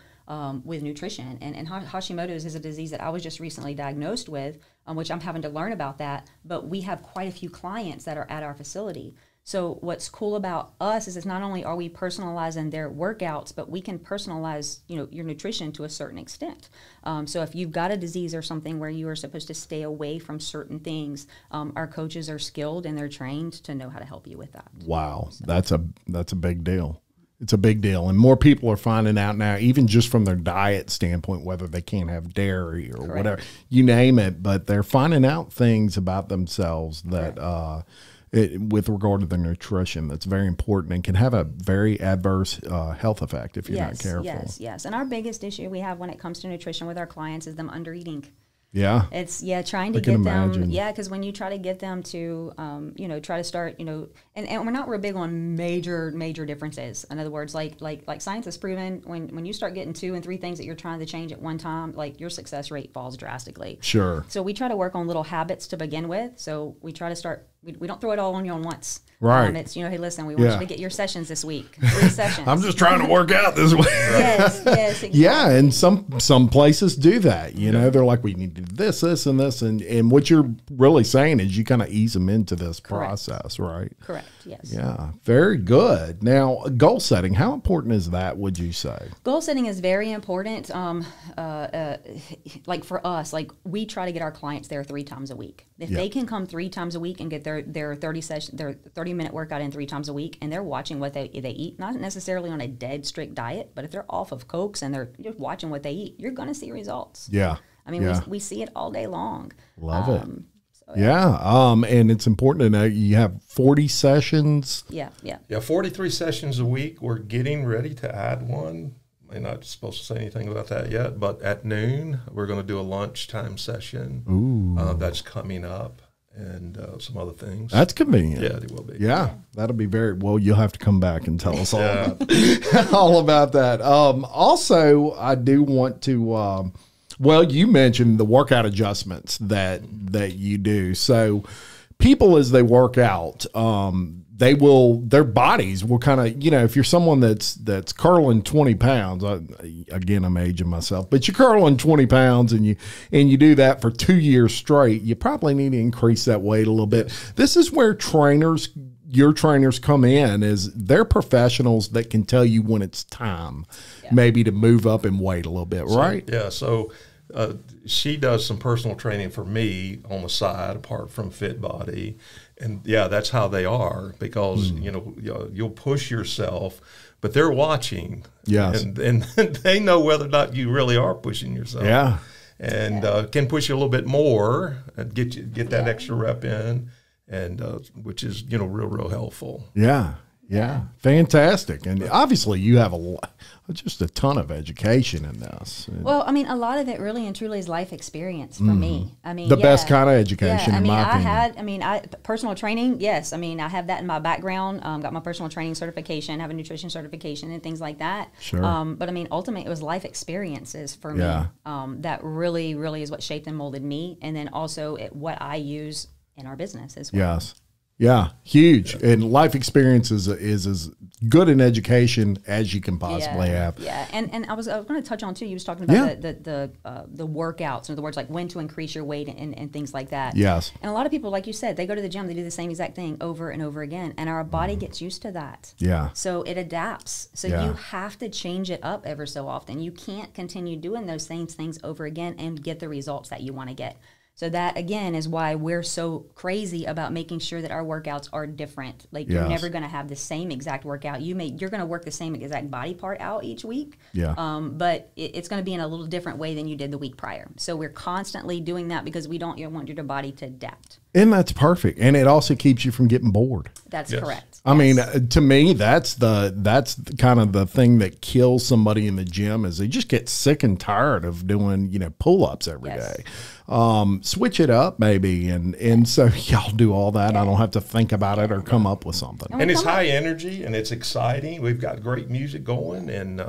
with nutrition. And Hashimoto's is a disease that I was just recently diagnosed with, which I'm having to learn about that. But we have quite a few clients that are at our facility. So what's cool about us is not only are we personalizing their workouts, but we can personalize, your nutrition to a certain extent. So if you've got a disease or something where you are supposed to stay away from certain things, our coaches are skilled and they're trained to know how to help you with that. Wow, so that's a big deal. It's a big deal, and more people are finding out now, even just from their diet standpoint, whether they can't have dairy or Correct. whatever, you name it. But they're finding out things about themselves that. With regard to their nutrition, that's very important and can have a very adverse health effect if you're not careful. Yes. And our biggest issue we have when it comes to nutrition with our clients is them under eating. Yeah. It's trying to get them. Yeah, because when you try to get them to, try to start, and we're not real big on major differences. In other words, like science has proven, when you start getting 2 and 3 things that you're trying to change at one time, like your success rate falls drastically. Sure. So we try to work on little habits to begin with. So we try to start. We don't throw it all on you on once. Right. It's, hey, listen, we want you to get your sessions this week. 3 sessions. I'm just trying to work out this week. Yes, exactly. Yeah, and some places do that. They're like, we need to do this, and this. And what you're really saying is you kind of ease them into this process, right? Correct, yes. Yeah, very good. Now, goal setting, how important is that, would you say? Goal setting is very important. Like for us, we try to get our clients there 3 times a week. If they can come 3 times a week and get their 30-minute workout in 3 times a week, and they're watching what they eat, not necessarily on a dead strict diet, but if they're off of Cokes and they're just watching what they eat, you're going to see results. Yeah. I mean, we see it all day long. Love it. And it's important to know you have 40 sessions. Yeah, 43 sessions a week. We're getting ready to add one. I'm not supposed to say anything about that yet, but at noon, we're going to do a lunchtime session. Ooh. That's coming up, and some other things. That's convenient. Yeah, it will be. Yeah, that'll be very well. You'll have to come back and tell us all about that. Also, I do want to. You mentioned the workout adjustments that you do. So, people as they work out, their bodies will kind of, if you're someone that's curling 20 pounds, again, I'm aging myself, but you're curling 20 pounds and you do that for 2 years straight, you probably need to increase that weight a little bit. This is where your trainers come in, is they're professionals that can tell you when it's time maybe to move up in weight a little bit, right? So she does some personal training for me on the side, apart from Fit Body. And that's how they are, because you'll push yourself, but they're watching. Yes, and they know whether or not you really are pushing yourself. Yeah, and can push you a little bit more and get that extra rep in, and which is real helpful. Yeah, fantastic. And obviously you have just a ton of education in this. Well, I mean, a lot of it really and truly is life experience for me. I mean, the best kind of education, in my opinion. Personal training, yes. I mean, I have that in my background. Got my personal training certification, have a nutrition certification and things like that. Sure. But I mean, ultimately, it was life experiences for me that really, really is what shaped and molded me. And then also what I use in our business as well. Yes. Yeah, huge. And life experience is as good an education as you can possibly have. Yeah, and I was going to touch on too. You was talking about the workouts, in other words, like when to increase your weight and things like that. Yes. And a lot of people, like you said, they go to the gym, they do the same exact thing over and over again, and our body gets used to that. Yeah. So it adapts. So you have to change it up ever so often. You can't continue doing those same things over again and get the results that you want to get. So that, again, is why we're so crazy about making sure that our workouts are different. Like, you're never going to have the same exact workout. You're going to work the same exact body part out each week, but it's going to be in a little different way than you did the week prior. So we're constantly doing that because we don't want your body to adapt. And that's perfect. And it also keeps you from getting bored. That's correct. I mean, to me, that's kind of the thing that kills somebody in the gym is they just get sick and tired of doing, pull-ups every day. Switch it up maybe. And so y'all do all that. I don't have to think about it or come up with something. And it's high energy and it's exciting. We've got great music going, and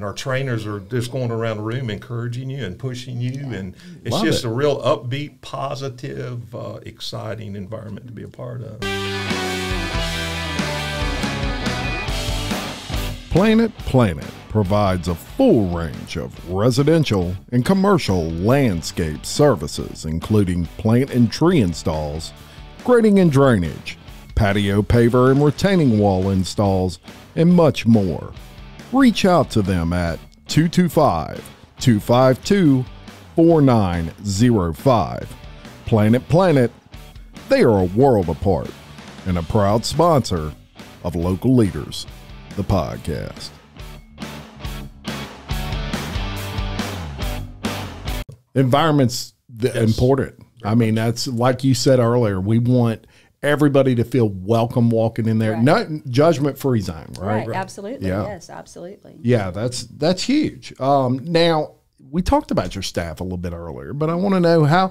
our trainers are just going around the room encouraging you and pushing you. And it's just a real upbeat, positive, exciting environment to be a part of. Planet provides a full range of residential and commercial landscape services, including plant and tree installs, grading and drainage, patio paver and retaining wall installs, and much more. Reach out to them at 225-252-4905. Planet, they are a world apart and a proud sponsor of Local Leaders, the podcast. Environment's important. I mean, that's like you said earlier, we want everybody to feel welcome walking in there. Not judgment-free zone, right? Right, absolutely. Yeah. Yes, absolutely. Yeah, that's huge. Now, we talked about your staff a little bit earlier, but I want to know how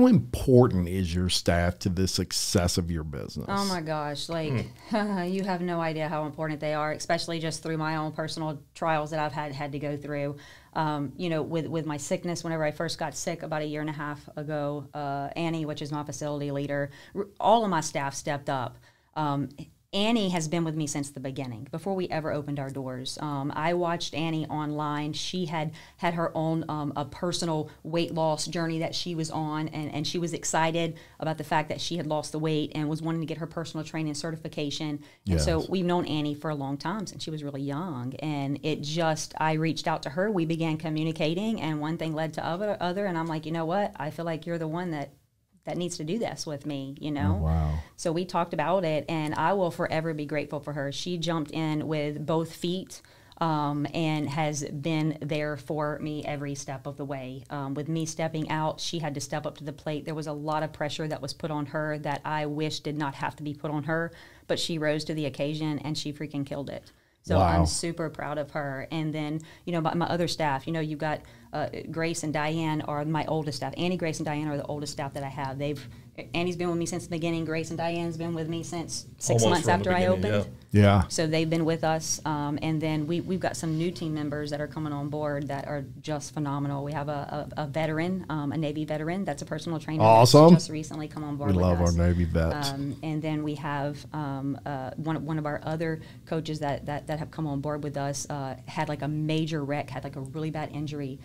important is your staff to the success of your business? Oh my gosh, you have no idea how important they are, especially just through my own personal trials that I've had to go through. With my sickness, whenever I first got sick about 1.5 years ago, Annie, which is my facility leader, all of my staff stepped up. Annie has been with me since the beginning, before we ever opened our doors. I watched Annie online. She had her own a personal weight loss journey that she was on, and she was excited about the fact that she had lost the weight and was wanting to get her personal training certification. And so we've known Annie for a long time, since she was really young. And I reached out to her. We began communicating, and one thing led to other. And I'm like, you know what? I feel like you're the one that needs to do this with me, Oh, wow. So we talked about it, and I will forever be grateful for her. She jumped in with both feet and has been there for me every step of the way. With me stepping out, she had to step up to the plate. There was a lot of pressure that was put on her that I wish did not have to be put on her, but she rose to the occasion, and she freaking killed it. So I'm super proud of her. And then, my other staff, you've got Grace and Diane are my oldest staff. Annie, Grace, and Diane are the oldest staff that I have. Annie's been with me since the beginning. Grace and Diane's been with me since 6 months after I opened. Yeah. So they've been with us. And then we've got some new team members that are coming on board that are just phenomenal. We have a veteran, a Navy veteran. That's a personal trainer. Awesome. That's just recently come on board with us. We love our Navy vets. And then we have one of our other coaches that have come on board with us had like a major wreck, had like a really bad injury.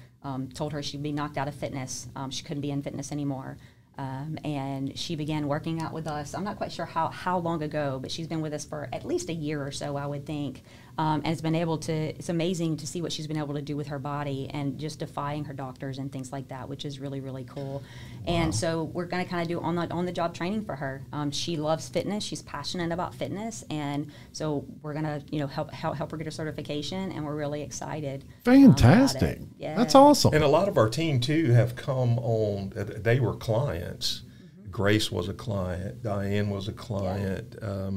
Told her she'd be knocked out of fitness. She couldn't be in fitness anymore. And she began working out with us. I'm not quite sure how long ago, but she's been with us for at least 1 year or so, I would think. And it's amazing to see what she's been able to do with her body and just defying her doctors and things like that, which is really, really cool. Wow. And so we're going to kind of do on the job training for her. She loves fitness. She's passionate about fitness. And so we're going to, help her get her certification, and we're really excited. Fantastic. Yeah. That's awesome. And a lot of our team, too, have come on. They were clients. Mm-hmm. Grace was a client. Diane was a client. Yeah.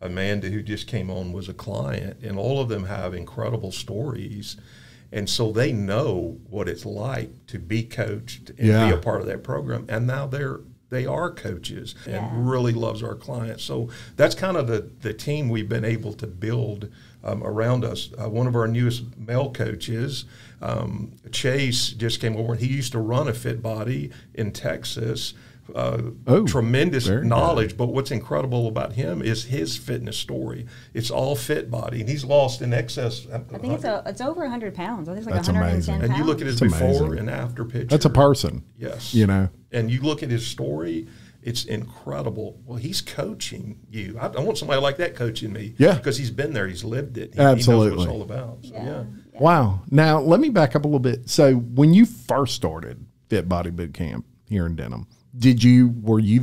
Amanda, who just came on, was a client, and all of them have incredible stories. And so they know what it's like to be coached and be a part of that program. And now they are coaches and really loves our clients. So that's kind of the team we've been able to build around us. One of our newest male coaches, Chase, just came over. He used to run a Fit Body in Texas. Tremendous knowledge, but what's incredible about him is his fitness story. It's all Fit Body, and he's lost in excess. I think it's over 100 pounds. I think it's like That's 110 amazing. pounds. And you look at his before and after picture. That's a person. Yes. And you look at his story, it's incredible. Well, he's coaching you. I want somebody like that coaching me. Yeah. Because he's been there. He's lived it. Absolutely. He knows what it's all about. So, yeah. Wow. Now, let me back up a little bit. So when you first started Fit Body Boot Camp here in Denham. Were you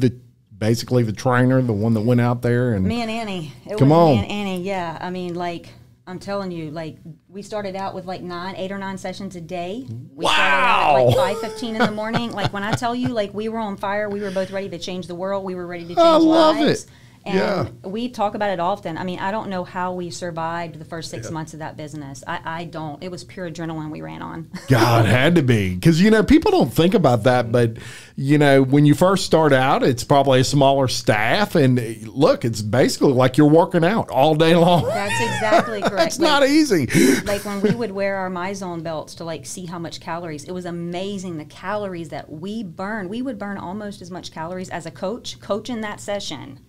basically the trainer, the one that went out there? And me and Annie. Come on. Me and Annie, yeah. I mean, like, I'm telling you, like, we started out with like 8 or 9 sessions a day. We started out at like 5:15 in the morning. Like, when I tell you, like, we were on fire, we were both ready to change the world. We were ready to change lives. I love it. And we talk about it often. I mean, I don't know how we survived the first 6 months of that business. I don't. It was pure adrenaline we ran on. God, it had to be. Because, people don't think about that. But, when you first start out, it's probably a smaller staff. And look, it's basically like you're working out all day long. That's exactly correct. It's not easy. Like when we would wear our MyZone belts to like see how much calories, it was amazing the calories that we burned. We would burn almost as much calories as a coach in that session.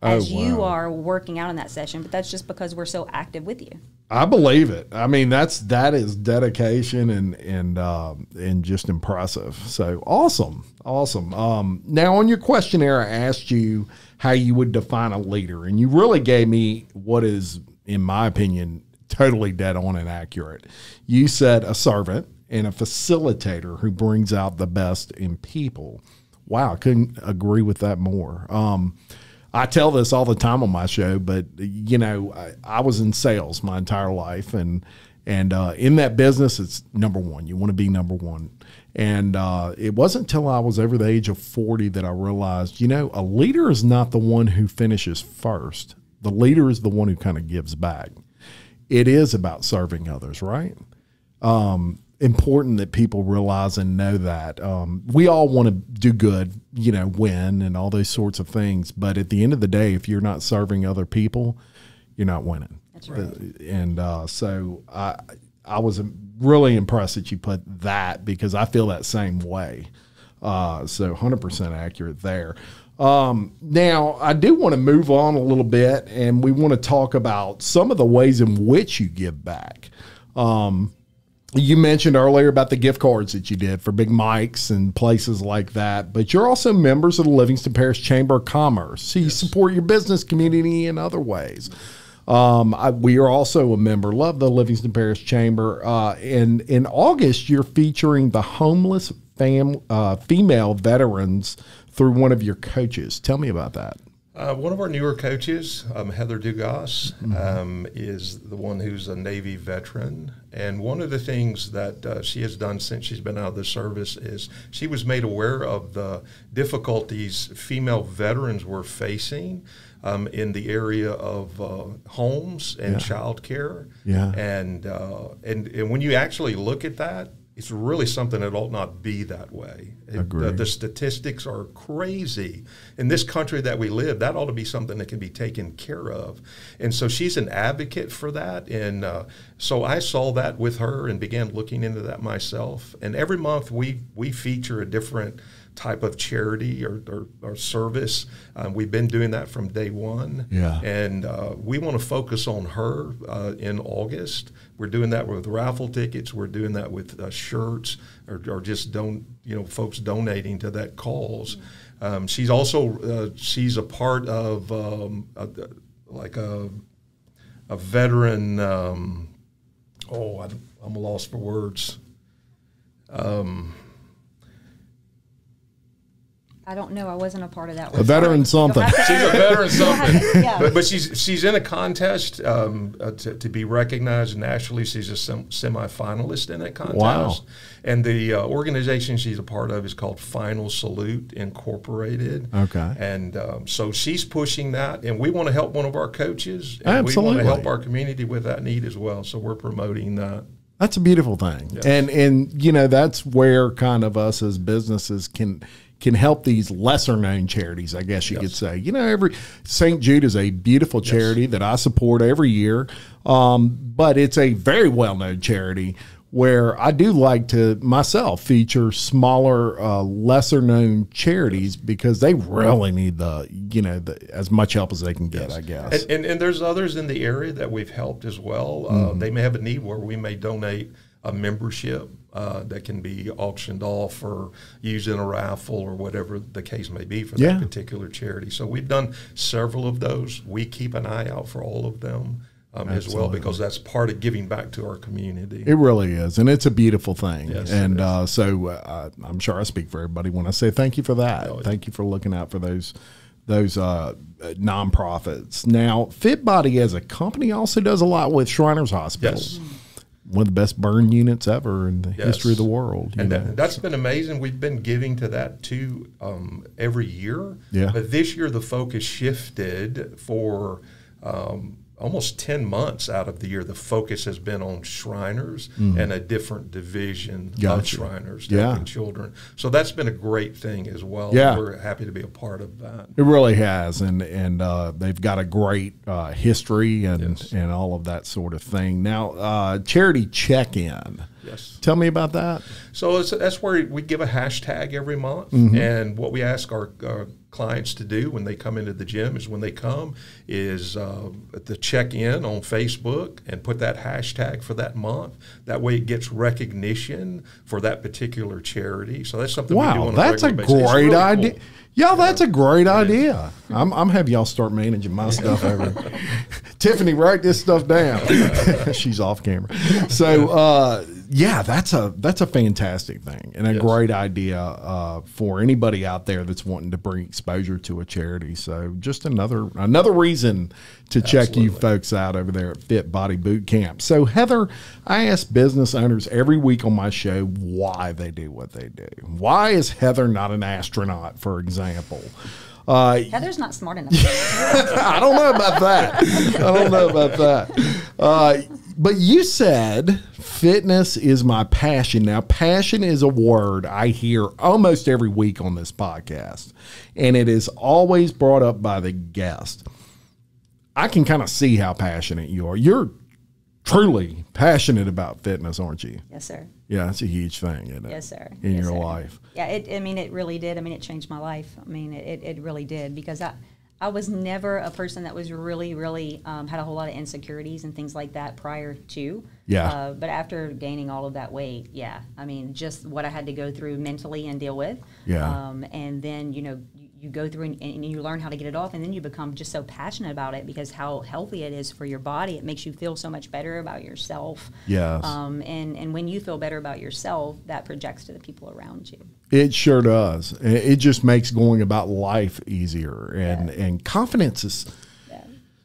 As you are working out in that session, but that's just because we're so active with you. I believe it. I mean, that is dedication and just impressive. So awesome. Now on your questionnaire, I asked you how you would define a leader, and you really gave me what is, in my opinion, totally dead on and accurate. You said a servant and a facilitator who brings out the best in people. Wow, I couldn't agree with that more. I tell this all the time on my show, but I was in sales my entire life, and in that business, it's number one. You want to be number one, and it wasn't until I was over the age of 40 that I realized, a leader is not the one who finishes first. The leader is the one who kind of gives back. It is about serving others, right? Important that people realize and know that. We all want to do good, win and all those sorts of things. But at the end of the day, if you're not serving other people, you're not winning. That's right. And so I was really impressed that you put that, because I feel that same way. So 100% accurate there. Now, I do want to move on a little bit, and we want to talk about some of the ways in which you give back. You mentioned earlier about the gift cards that you did for Big Mike's and places like that, but you're also members of the Livingston Parish Chamber of Commerce. So you support your business community in other ways. We are also a member, love the Livingston Parish Chamber. And in August, you're featuring the homeless female veterans through one of your coaches. Tell me about that. One of our newer coaches, Heather Dugas, is the one who's a Navy veteran. And one of the things that she has done since she's been out of the service is she was made aware of the difficulties female veterans were facing in the area of homes and childcare. Yeah. And when you actually look at that, it's really something that ought not be that way. The statistics are crazy. In this country that we live, that ought to be something that can be taken care of. And so she's an advocate for that. And so I saw that with her and began looking into that myself. And every month we feature a different type of charity or service. We've been doing that from day one. Yeah. And we want to focus on her in August. We're doing that with raffle tickets. We're doing that with shirts or just folks donating to that cause. She's also she's a part of a veteran. I'm lost for words. I don't know. I wasn't a part of that. A veteran something. She's a veteran something. But she's in a contest to be recognized nationally. She's a semi-finalist in that contest. Wow. And the organization she's a part of is called Final Salute Incorporated. Okay. And so she's pushing that, and we want to help one of our coaches. And absolutely. We want to help our community with that need as well. So we're promoting that. That's a beautiful thing. Yes. And that's where kind of us as businesses can help these lesser known charities, I guess you could say. Every St. Jude is a beautiful charity that I support every year, but it's a very well known charity where I do like to myself feature smaller, lesser known charities because they really need as much help as they can get, I guess. And there's others in the area that we've helped as well. They may have a need where we may donate a membership that can be auctioned off or used in a raffle or whatever the case may be for that particular charity. So we've done several of those. We keep an eye out for all of them. as well, because that's part of giving back to our community. It really is, and it's a beautiful thing. Yes, and so I'm sure I speak for everybody when I say thank you for that. Thank you for looking out for those nonprofits. Now, FitBody as a company also does a lot with Shriners Hospital. Yes. One of the best burn units ever in the history of the world. And that's been amazing. We've been giving to that too every year. Yeah. But this year the focus shifted for almost 10 months out of the year. The focus has been on Shriners and a different division of Shriners, helping children. So that's been a great thing as well. Yeah. We're happy to be a part of that. It really has, and they've got a great history and all of that sort of thing. Now, charity check-in. Yes. Tell me about that. So that's where we give a hashtag every month, and what we ask our clients to do when they come into the gym is when they come is the check-in on Facebook and put that hashtag for that month. That way it gets recognition for that particular charity. So that's something we do on a regular basis. That's a great idea. Cool. Yeah, that's a great idea. I'm have y'all start managing my stuff over. Tiffany, write this stuff down. She's off camera. So yeah, that's a fantastic thing and a great idea for anybody out there that's wanting to bring exposure to a charity. So just another reason to check you folks out over there at Fit Body Boot Camp. So Heather, I ask business owners every week on my show why they do what they do. Why is Heather not an astronaut, for example? Heather's not smart enough. I don't know about that. But you said fitness is my passion. Now, passion is a word I hear almost every week on this podcast, and it is always brought up by the guest. I can kind of see how passionate you are. You're truly passionate about fitness, aren't you? Yes, sir. Yeah, that's a huge thing, isn't it? Yes, sir. In your life. Yeah, it really did. I mean, it changed my life. I mean, it really did, because I was never a person that was really had a whole lot of insecurities and things like that prior to. Yeah. But after gaining all of that weight, yeah, I mean, just what I had to go through mentally and deal with. Yeah. And then, you go through and you learn how to get it off, and then you become just so passionate about it because how healthy it is for your body. It makes you feel so much better about yourself. Yes. And when you feel better about yourself, that projects to the people around you. It sure does. It just makes going about life easier, and confidence is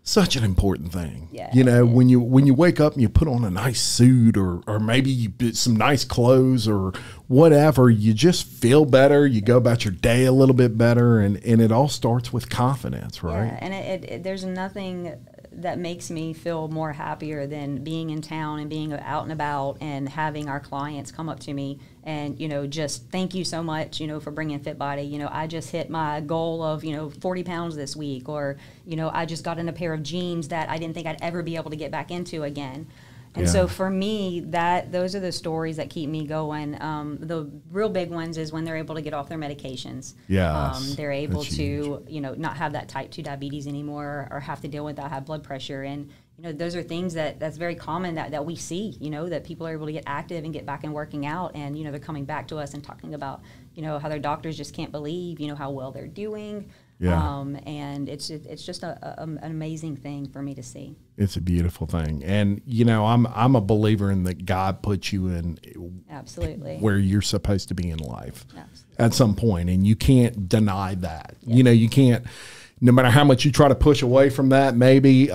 such an important thing. Yeah. When you wake up and you put on a nice suit or maybe you put some nice clothes or whatever, you just feel better. You go about your day a little bit better, and it all starts with confidence, right? Yeah, and there's nothing that makes me feel more happier than being in town and being out and about and having our clients come up to me and, just thank you so much, for bringing Fit Body. I just hit my goal of, 40 pounds this week, or, I just got in a pair of jeans that I didn't think I'd ever be able to get back into again. And so for me, those are the stories that keep me going. The real big ones is when they're able to get off their medications. Yeah, they're able to, not have that type 2 diabetes anymore or have to deal with that high blood pressure. And, those are things that's very common that we see, that people are able to get active and get back and working out. And, they're coming back to us and talking about, how their doctors just can't believe, how well they're doing. Yeah. And it's just an amazing thing for me to see. It's a beautiful thing. And, I'm a believer in that God puts you in absolutely where you're supposed to be in life at some point, and you can't deny that. Yeah. You can't, no matter how much you try to push away from that, maybe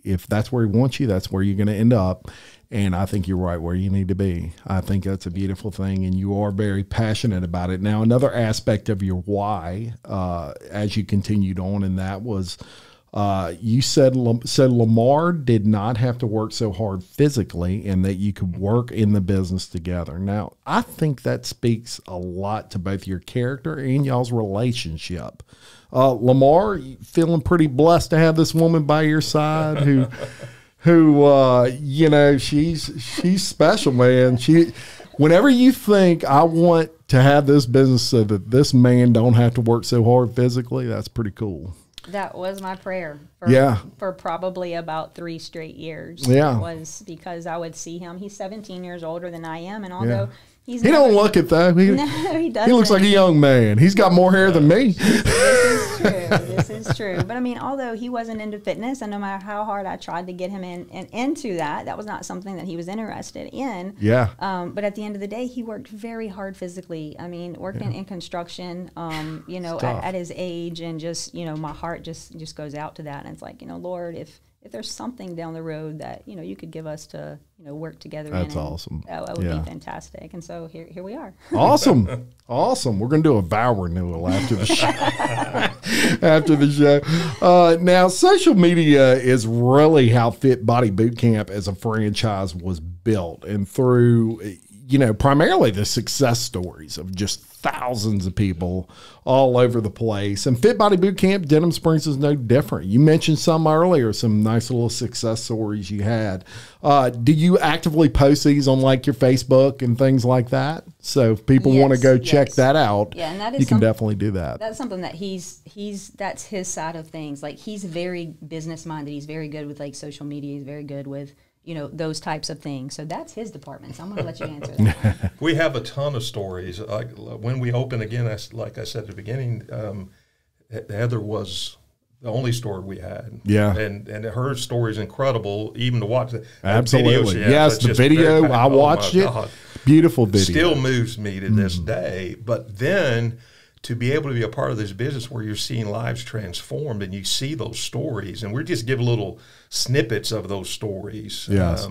if that's where he wants you, that's where you're going to end up. And I think you're right where you need to be. I think that's a beautiful thing, and you are very passionate about it. Now, another aspect of your why, as you continued on, and that was you said Lamar did not have to work so hard physically, and that you could work in the business together. Now, I think that speaks a lot to both your character and y'all's relationship. Lamar, you feeling pretty blessed to have this woman by your side who she's special, man. Whenever you think I want to have this business so that this man don't have to work so hard physically, that's pretty cool. That was my prayer for probably about 3 straight years. Yeah. It was because I would see him. He's 17 years older than I am, and although He's he don't look it though. No, he doesn't. He looks like a young man. He's got more hair than me. This is true. This is true. But I mean, although he wasn't into fitness, and no matter how hard I tried to get him into that was not something that he was interested in. Yeah. But at the end of the day, he worked very hard physically. I mean, working in construction, you know, at his age, and just, you know, my heart just goes out to that. And it's like, you know, Lord, if there's something down the road that, you know, you could give us to, you know, work together. That's awesome. That would be fantastic. And so here we are. Awesome. Awesome. We're going to do a vow renewal after the show. After the show. Now, social media is really how Fit Body Bootcamp as a franchise was built, and through, you know, primarily the success stories of just thousands of people all over the place. And Fit Body Bootcamp, Denham Springs is no different. You mentioned some earlier, some nice little success stories you had. Do you actively post these on like your Facebook and things like that? So if people want to go check that out, and that is you can definitely do that. That's something that that's his side of things. Like, he's very business minded. He's very good with like social media. He's very good with, you know, those types of things. So that's his department. So I'm going to let you answer that. We have a ton of stories. When we open again, like I said at the beginning, Heather was the only store we had. Yeah. And her story is incredible, even to watch. Absolutely. Yes, the video, I watched it. God. Beautiful video. Still moves me to this day. But then to be able to be a part of this business where you're seeing lives transformed and you see those stories, and we're just giving little snippets of those stories. Yes.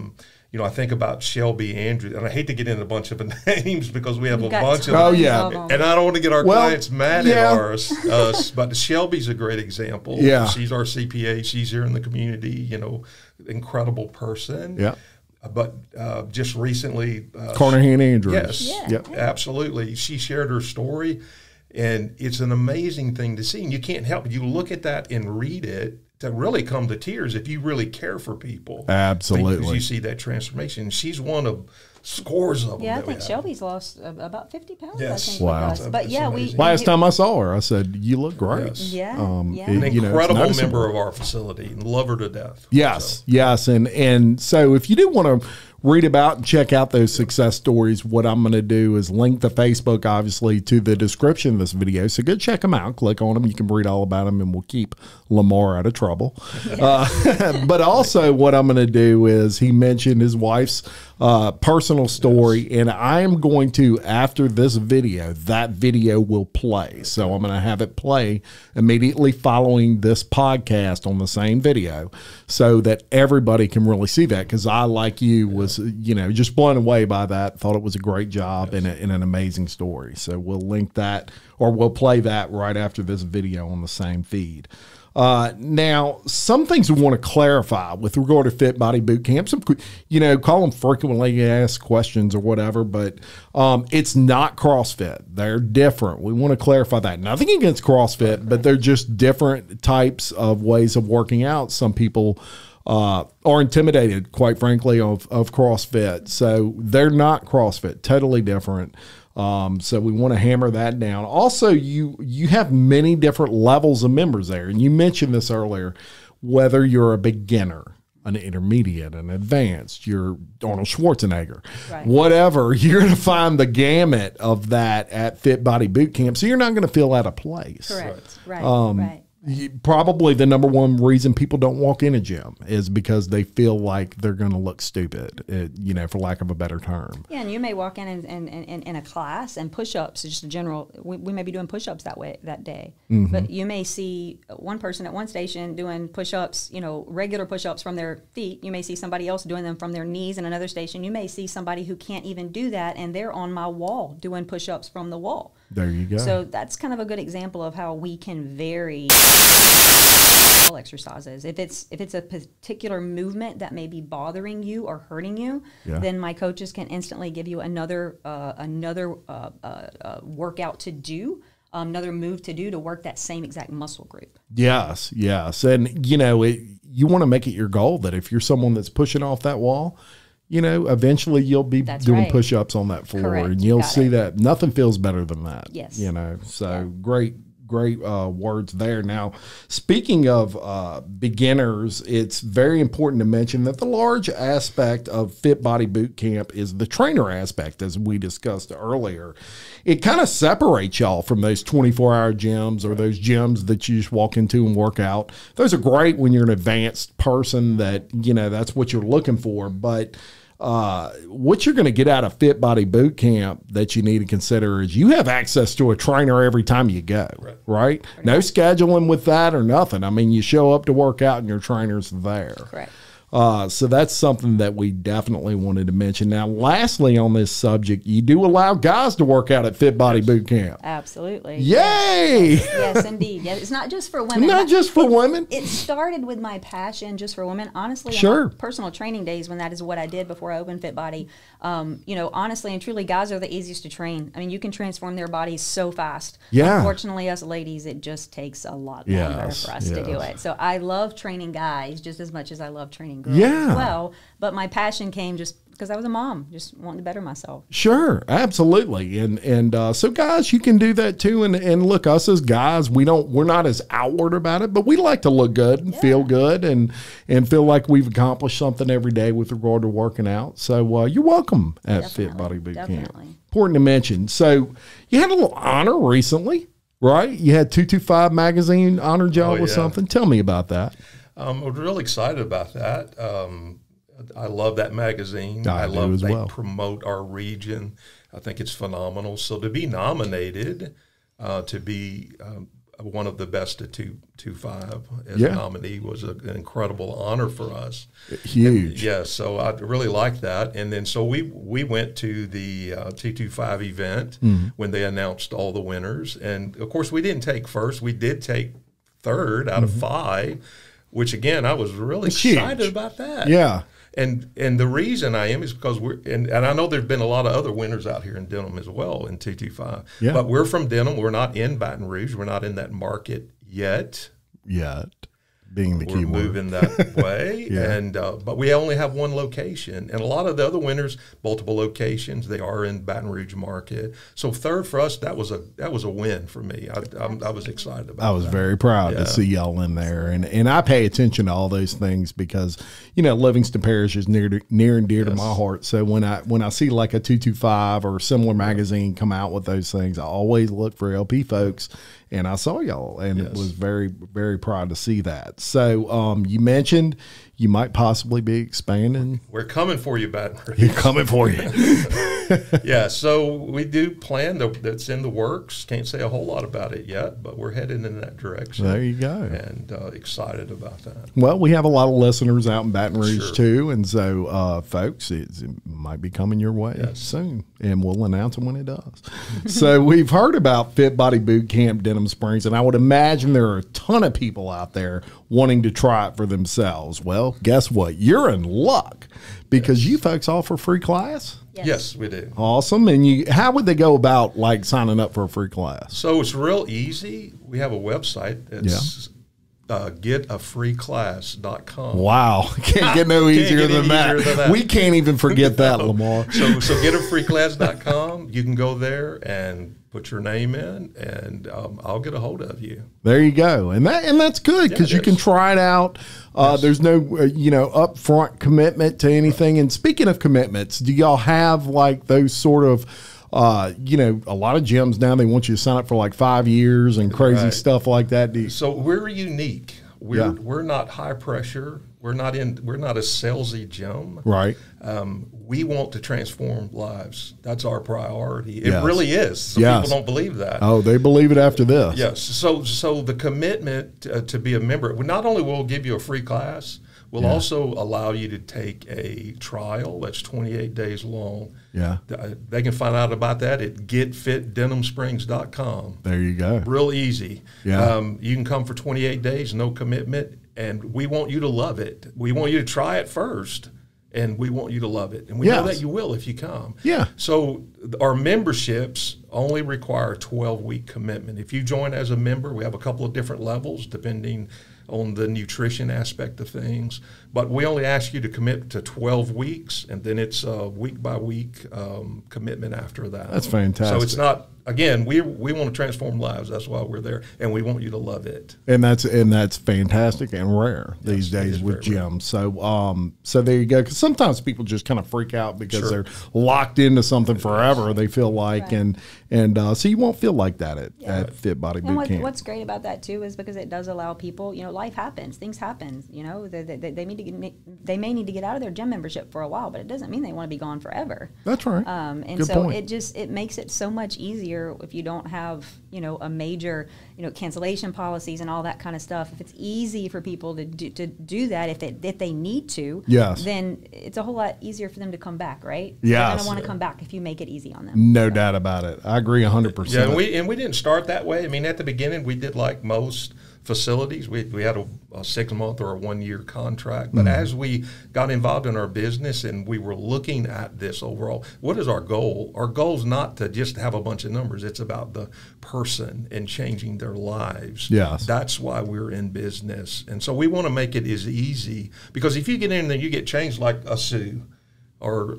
You know, I think about Shelby Andrews, and I hate to get into a bunch of names because we have a bunch of them. Oh, yeah. And I don't want to get our clients mad at us, but Shelby's a great example. Yeah. She's our CPA. She's here in the community, you know, incredible person. Yeah. But just recently. Carnahan Andrews. Yes. Yeah. Yep. Absolutely. She shared her story, and it's an amazing thing to see. And you can't help but you look at that and read it to really come to tears if you really care for people. Absolutely. Because you see that transformation. She's one of scores of them. Yeah, I think Shelby's lost about 50 pounds. Yes. I think. Wow. But yeah, last time I saw her, I said, "You look great." Yes. Yeah. An incredible member of our facility, and love her to death. Yes, yes, and so if you do want to read about and check out those success stories, what I'm going to do is link the Facebook, obviously, to the description of this video. So go check them out. Click on them. You can read all about them, and we'll keep Lamar out of trouble. But also what I'm going to do is, he mentioned his wife's personal story, and I am going to, after this video, that video will play. So I'm going to have it play immediately following this podcast on the same video so that everybody can really see that, because I, like you, was, you know, just blown away by that. Thought it was a great job and an amazing story. So we'll link that, or we'll play that right after this video on the same feed. Now, some things we want to clarify with regard to Fit Body Bootcamp. Some, you know, call them frequently asked questions or whatever, but it's not CrossFit. They're different. We want to clarify that. Nothing against CrossFit, but they're just different types of ways of working out. Some people are intimidated, quite frankly, of CrossFit. So they're not CrossFit, totally different. So we want to hammer that down. Also, you have many different levels of members there. And you mentioned this earlier, whether you're a beginner, an intermediate, an advanced, you're Arnold Schwarzenegger, whatever, you're going to find the gamut of that at Fit Body Bootcamp. So you're not going to feel out of place. Correct. Right. Probably the number one reason people don't walk in a gym is because they feel like they're going to look stupid, you know, for lack of a better term. Yeah, and you may walk in in a class, and push-ups, just a general, we may be doing push-ups that day. Mm-hmm. But you may see one person at one station doing push-ups, you know, regular push-ups from their feet. You may see somebody else doing them from their knees in another station. You may see somebody who can't even do that, and they're on my wall doing push-ups from the wall. There you go. So that's kind of a good example of how we can vary exercises. If it's a particular movement that may be bothering you or hurting you, then my coaches can instantly give you another workout to do, another move to do to work that same exact muscle group. Yes, and you know, you want to make it your goal that if you're someone that's pushing off that wall, you know, eventually you'll be doing push-ups on that floor. Correct. And you'll see that nothing feels better than that. Yes. You know, so great words there. Now, speaking of beginners, it's very important to mention that the large aspect of Fit Body Boot Camp is the trainer aspect, as we discussed earlier. It kind of separates y'all from those 24-hour gyms or those gyms that you just walk into and work out. Those are great when you're an advanced person that, you know, that's what you're looking for. But what you're going to get out of Fit Body Boot Camp that you need to consider is you have access to a trainer every time you go, right? No scheduling with that or nothing. I mean, you show up to work out and your trainer's there. Correct. So that's something that we definitely wanted to mention. Now, lastly on this subject, you do allow guys to work out at Fit Body Boot Camp. Absolutely. Yay! Yes, indeed. Yeah, it's not just for women. Not just for women. It started with my passion just for women. Honestly, sure. On my personal training days, when that is what I did before I opened Fit Body, you know, honestly and truly, guys are the easiest to train. I mean, you can transform their bodies so fast. Yeah. Unfortunately, us ladies, it just takes a lot longer for us to do it. So I love training guys just as much as I love training girls as well. But my passion came just because I was a mom, just wanting to better myself. Sure, absolutely. And so guys, you can do that too. And look, us as guys, we're not as outward about it, but we like to look good and feel good and feel like we've accomplished something every day with regard to working out. So you're welcome at Fit Body Boot Camp. Important to mention. So you had a little honor recently, right? You had 225 magazine honored y'all with something. Tell me about that. I'm really excited about that. I love that magazine. I love they promote our region. I think it's phenomenal. So to be nominated, to be one of the best at 225 as a nominee was an incredible honor for us. Huge. So I really like that. And then so we went to the 225 event when they announced all the winners. And, of course, we didn't take first. We did take third out of 5. Which again, I was really excited about that. Yeah, and the reason I am is because and I know there've been a lot of other winners out here in Denham as well in 225. Yeah, but we're from Denham. We're not in Baton Rouge. We're not in that market yet. Being the key word. We're moving that way, and but we only have one location, and a lot of the other winners, multiple locations. They are in Baton Rouge market. So third for us, that was a win for me. I was excited about that. I was very proud to see y'all in there, and I pay attention to all those things because you know Livingston Parish is near and dear to my heart. So when I see like a 225 or similar magazine come out with those things, I always look for LP folks. And I saw y'all, and it was very, very proud to see that. So you mentioned you might possibly be expanding. We're coming for you, Baton Rouge. You're coming for you. So we do plan that's in the works. Can't say a whole lot about it yet, but we're headed in that direction. There you go. And excited about that. Well, we have a lot of listeners out in Baton Rouge too, and so folks, it might be coming your way soon, and we'll announce them when it does. So we've heard about Fit Body Boot Camp Denham Springs, and I would imagine there are a ton of people out there wanting to try it for themselves. Well, guess what? You're in luck because you folks offer free class. Yes, we do. Awesome. And how would they go about like signing up for a free class? So it's real easy. We have a website. It's getafreeclass.com. Wow. Can't get no easier than that. We can't even forget that, Lamar. So getafreeclass.com. You can go there and put your name in, and I'll get a hold of you. There you go, and that's good because you can try it out. There's no upfront commitment to anything. And speaking of commitments, do y'all have like those sort of a lot of gyms now they want you to sign up for like 5 years and crazy stuff like that? So we're unique. We're not high pressure. We're not a salesy gym. Right. We want to transform lives. That's our priority. It really is. Some people don't believe that. Oh, they believe it after this. Yes. So the commitment to be a member, not only will give you a free class, we'll also allow you to take a trial that's 28 days long. Yeah. They can find out about that at getfitdenhamsprings.com. There you go. Real easy. Yeah. You can come for 28 days, no commitment, and we want you to love it. We want you to try it first, and we want you to love it. And we know that you will if you come. Yeah. So our memberships only require a 12-week commitment. If you join as a member, we have a couple of different levels depending on the nutrition aspect of things. But we only ask you to commit to 12 weeks, and then it's a week-by-week commitment after that. That's fantastic. So it's not again, we want to transform lives. That's why we're there, and we want you to love it. And that's fantastic and rare these days with Jim. So so there you go. Because sometimes people just kind of freak out because they're locked into something forever. They feel like, and so you won't feel like that at Fit Body Boot Camp. What's great about that too is because it does allow people, life happens, things happen. They may need to get out of their gym membership for a while, but it doesn't mean they want to be gone forever. That's right. And Good so point. it makes it so much easier if you don't have a major cancellation policies and all that kind of stuff. If it's easy for people to do that, if they need to, then it's a whole lot easier for them to come back, right? Yes. They're going to want to come back if you make it easy on them. No doubt about it. I agree 100%. Yeah, and we didn't start that way. I mean, at the beginning, we did like most facilities. We had a 6-month or a 1-year contract. But as we got involved in our business and we were looking at this overall, what is our goal? Our goal is not to just have a bunch of numbers. It's about the person and changing their lives. Yes. That's why we're in business. And so we want to make it as easy, because if you get in there, you get changed like a Sue. Or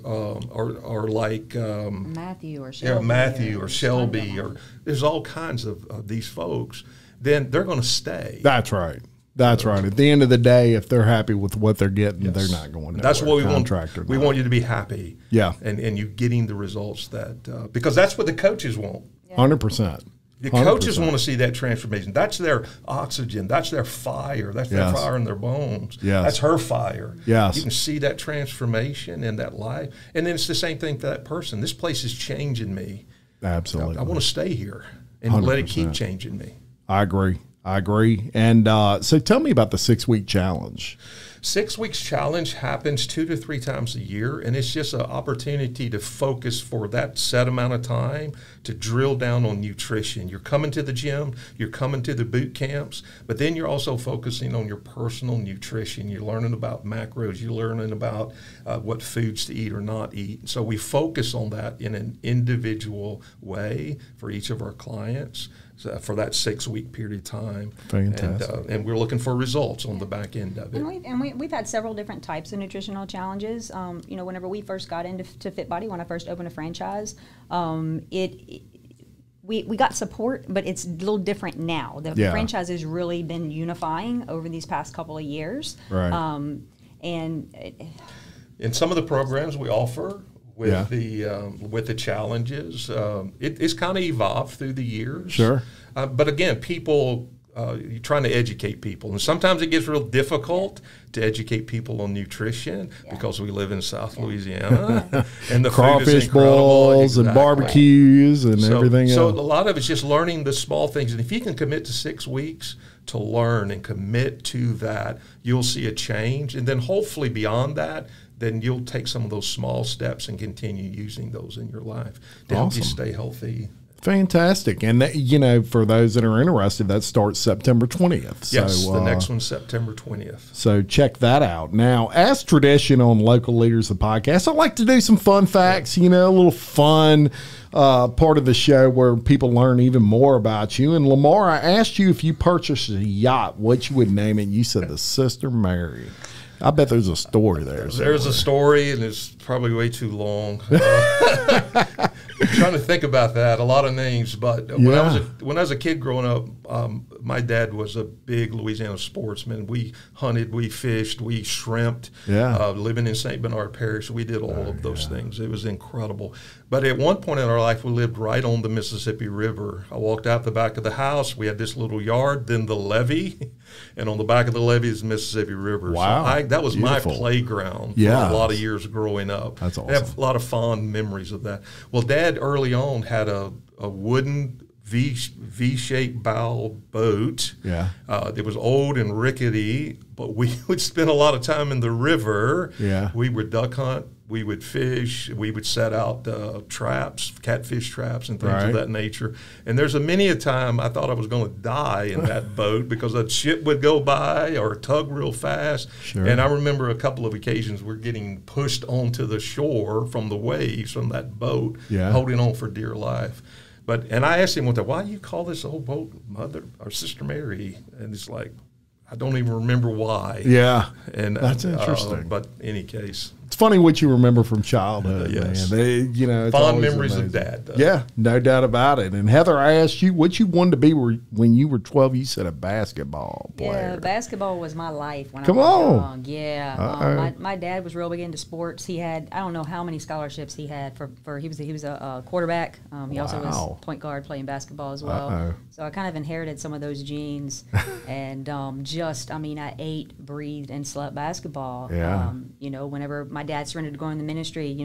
like Matthew or Shelby. Yeah, Matthew or Shelby, or there's all kinds of these folks. Then they're going to stay. That's right. That's right. At the end of the day, if they're happy with what they're getting, they're not going nowhere. That's what we want. We not. want you to be happy. Yeah. And you getting the results that because that's what the coaches want. 100%. The coaches want to see that transformation. That's their oxygen. That's their fire. That's their fire in their bones. Yes. That's her fire. Yes. You can see that transformation in that life. And then it's the same thing for that person. This place is changing me. Absolutely. I want to stay here and 100%. let it keep changing me. I agree. And so tell me about the 6-week challenge. 6 weeks challenge happens 2 to 3 times a year, and it's just an opportunity to focus for that set amount of time to drill down on nutrition. You're coming to the gym, you're coming to the boot camps, but then you're also focusing on your personal nutrition. You're learning about macros, you're learning about what foods to eat or not eat. So we focus on that in an individual way for each of our clients. For that 6-week period of time. Fantastic. And we're looking for results on the back end of it. And we've had several different types of nutritional challenges. Whenever we first got into Fit Body, when I first opened a franchise, we got support, but it's a little different now. The franchise has really been unifying over these past couple of years. Right. In some of the programs we offer, with the challenges. It's kind of evolved through the years. Sure. But again, people, you're trying to educate people. And sometimes it gets real difficult to educate people on nutrition because we live in South Louisiana. And the crawfish food is incredible. bowls and barbecues and everything else. So a lot of it's just learning the small things. And if you can commit to 6 weeks to learn and commit to that, you'll see a change. And then hopefully beyond that, then you'll take some of those small steps and continue using those in your life to help you stay healthy. Fantastic. And, for those that are interested, that starts September 20th. Yes, the next one's September 20th. So check that out. Now, as tradition on Local Leaders, the podcast, I like to do some fun facts, a little fun part of the show where people learn even more about you. And Lamar, I asked you if you purchased a yacht, what you would name it. And you said the Sister Mary. I bet there's a story there. There's a story, and it's probably way too long. Trying to think about that, a lot of names. But when I was a kid growing up, my dad was a big Louisiana sportsman. We hunted, we fished, we shrimped. Living in St. Bernard Parish, we did all of those things. It was incredible. But at one point in our life, we lived right on the Mississippi River. I walked out the back of the house. We had this little yard, then the levee, and on the back of the levee is the Mississippi River. Wow. So that was my playground for a lot of years growing up. That's awesome. I have a lot of fond memories of that. Well, Dad early on had a wooden V-shaped bow boat. It was old and rickety, but we would spend a lot of time in the river. We would duck hunt. We would fish. We would set out traps, catfish traps, and things of that nature. And there's many a time I thought I was going to die in that boat because a ship would go by or tug real fast. And I remember a couple of occasions we're getting pushed onto the shore from the waves from that boat, holding on for dear life. And I asked him one time, why do you call this old boat Mother or Sister Mary? And it's like, I don't even remember why. And that's interesting. But in any case, It's funny what you remember from childhood, Yes. man. It's Fond always memories amazing. of Dad, though. Yeah, no doubt about it. And Heather, I asked you what you wanted to be when you were 12. You said a basketball player. Yeah, basketball was my life when Come I was on. young. Yeah, my dad was real big into sports. He had, I don't know how many scholarships he had for he was a quarterback. He also was point guard playing basketball as well. So I kind of inherited some of those genes, and I ate, breathed, and slept basketball. Yeah. Whenever my dad surrendered to go in the ministry,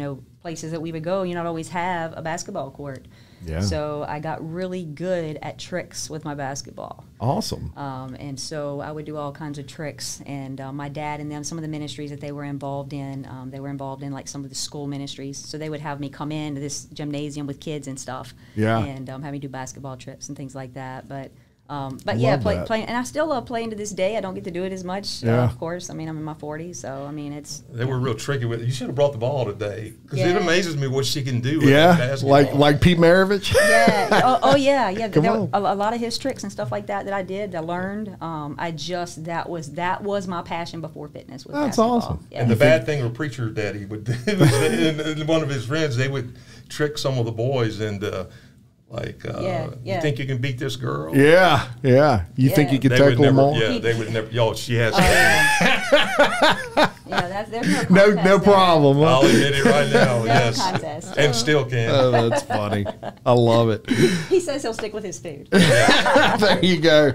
places that we would go, you not always have a basketball court. Yeah. So I got really good at tricks with my basketball. Awesome. And so I would do all kinds of tricks. And my dad and them, some of the ministries that they were involved in like some of the school ministries. So they would have me come into this gymnasium with kids and stuff. Yeah. And have me do basketball trips and things like that. But that. playing, and I still love playing to this day. I don't get to do it as much, of course. I'm in my 40s, so They were real tricky with it. You should have brought the ball today, because it amazes me what she can do with basketball. like Pete Maravich. Yeah. yeah. Come There on. a lot of his tricks and stuff like that I did. I learned. That was my passion before fitness. Was That's basketball. awesome. Yeah. And the bad thing with Preacher Daddy would do and one of his friends, they would trick some of the boys and. You think you can beat this girl? Yeah. You think you could take them all? Yeah, they would never. Yo, she has. There's No problem. Huh? I'll admit it right now. Yes, contest. and still can. Oh, that's funny. I love it. He says he'll stick with his food. There you go.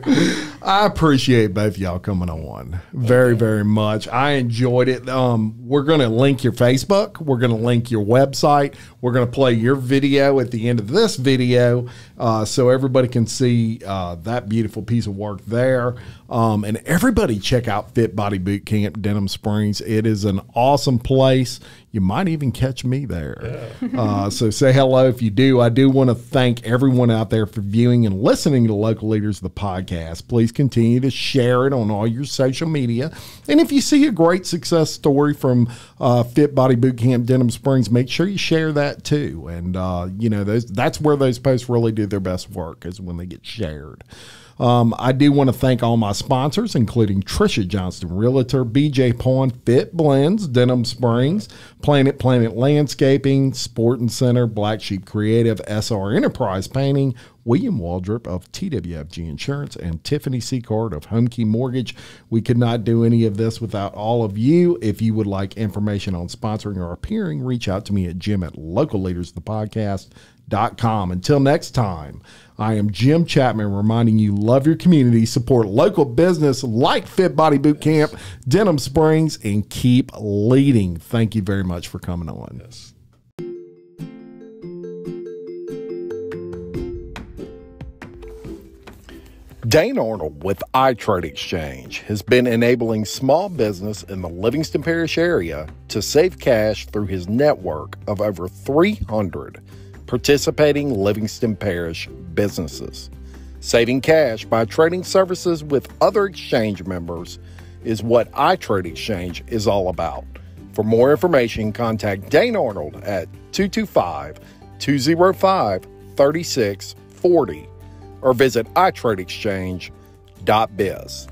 I appreciate both of y'all coming on very, very much. I enjoyed it. We're going to link your Facebook. We're going to link your website. We're going to play your video at the end of this video so everybody can see that beautiful piece of work there. And everybody check out Fit Body Boot Camp, Denham Springs. It is an awesome place. You might even catch me there. Yeah. So say hello if you do. I do want to thank everyone out there for viewing and listening to Local Leaders, the podcast. Please continue to share it on all your social media. And if you see a great success story from Fit Body Boot Camp, Denham Springs, make sure you share that too. And, that's where those posts really do their best work, is when they get shared. I do want to thank all my sponsors, including Trisha Johnston Realtor, BJ Pawn, Fit Blends, Denham Springs, Planet Landscaping, Sporting Center, Black Sheep Creative, SR Enterprise Painting, William Waldrop of TWFG Insurance, and Tiffany Seacard of Home Key Mortgage. We could not do any of this without all of you. If you would like information on sponsoring or appearing, reach out to me at jim@localleadersthepodcast.com. Until next time, I am Jim Chapman, reminding you, love your community, support local business like Fit Body Boot Camp, Denham Springs, and keep leading. Thank you very much for coming on. Yes. Dane Arnold with iTrade Exchange has been enabling small business in the Livingston Parish area to save cash through his network of over 300 participating Livingston Parish businesses. Saving cash by trading services with other exchange members is what iTrade Exchange is all about. For more information, contact Dane Arnold at 225-205-3640 or visit iTradeExchange.biz.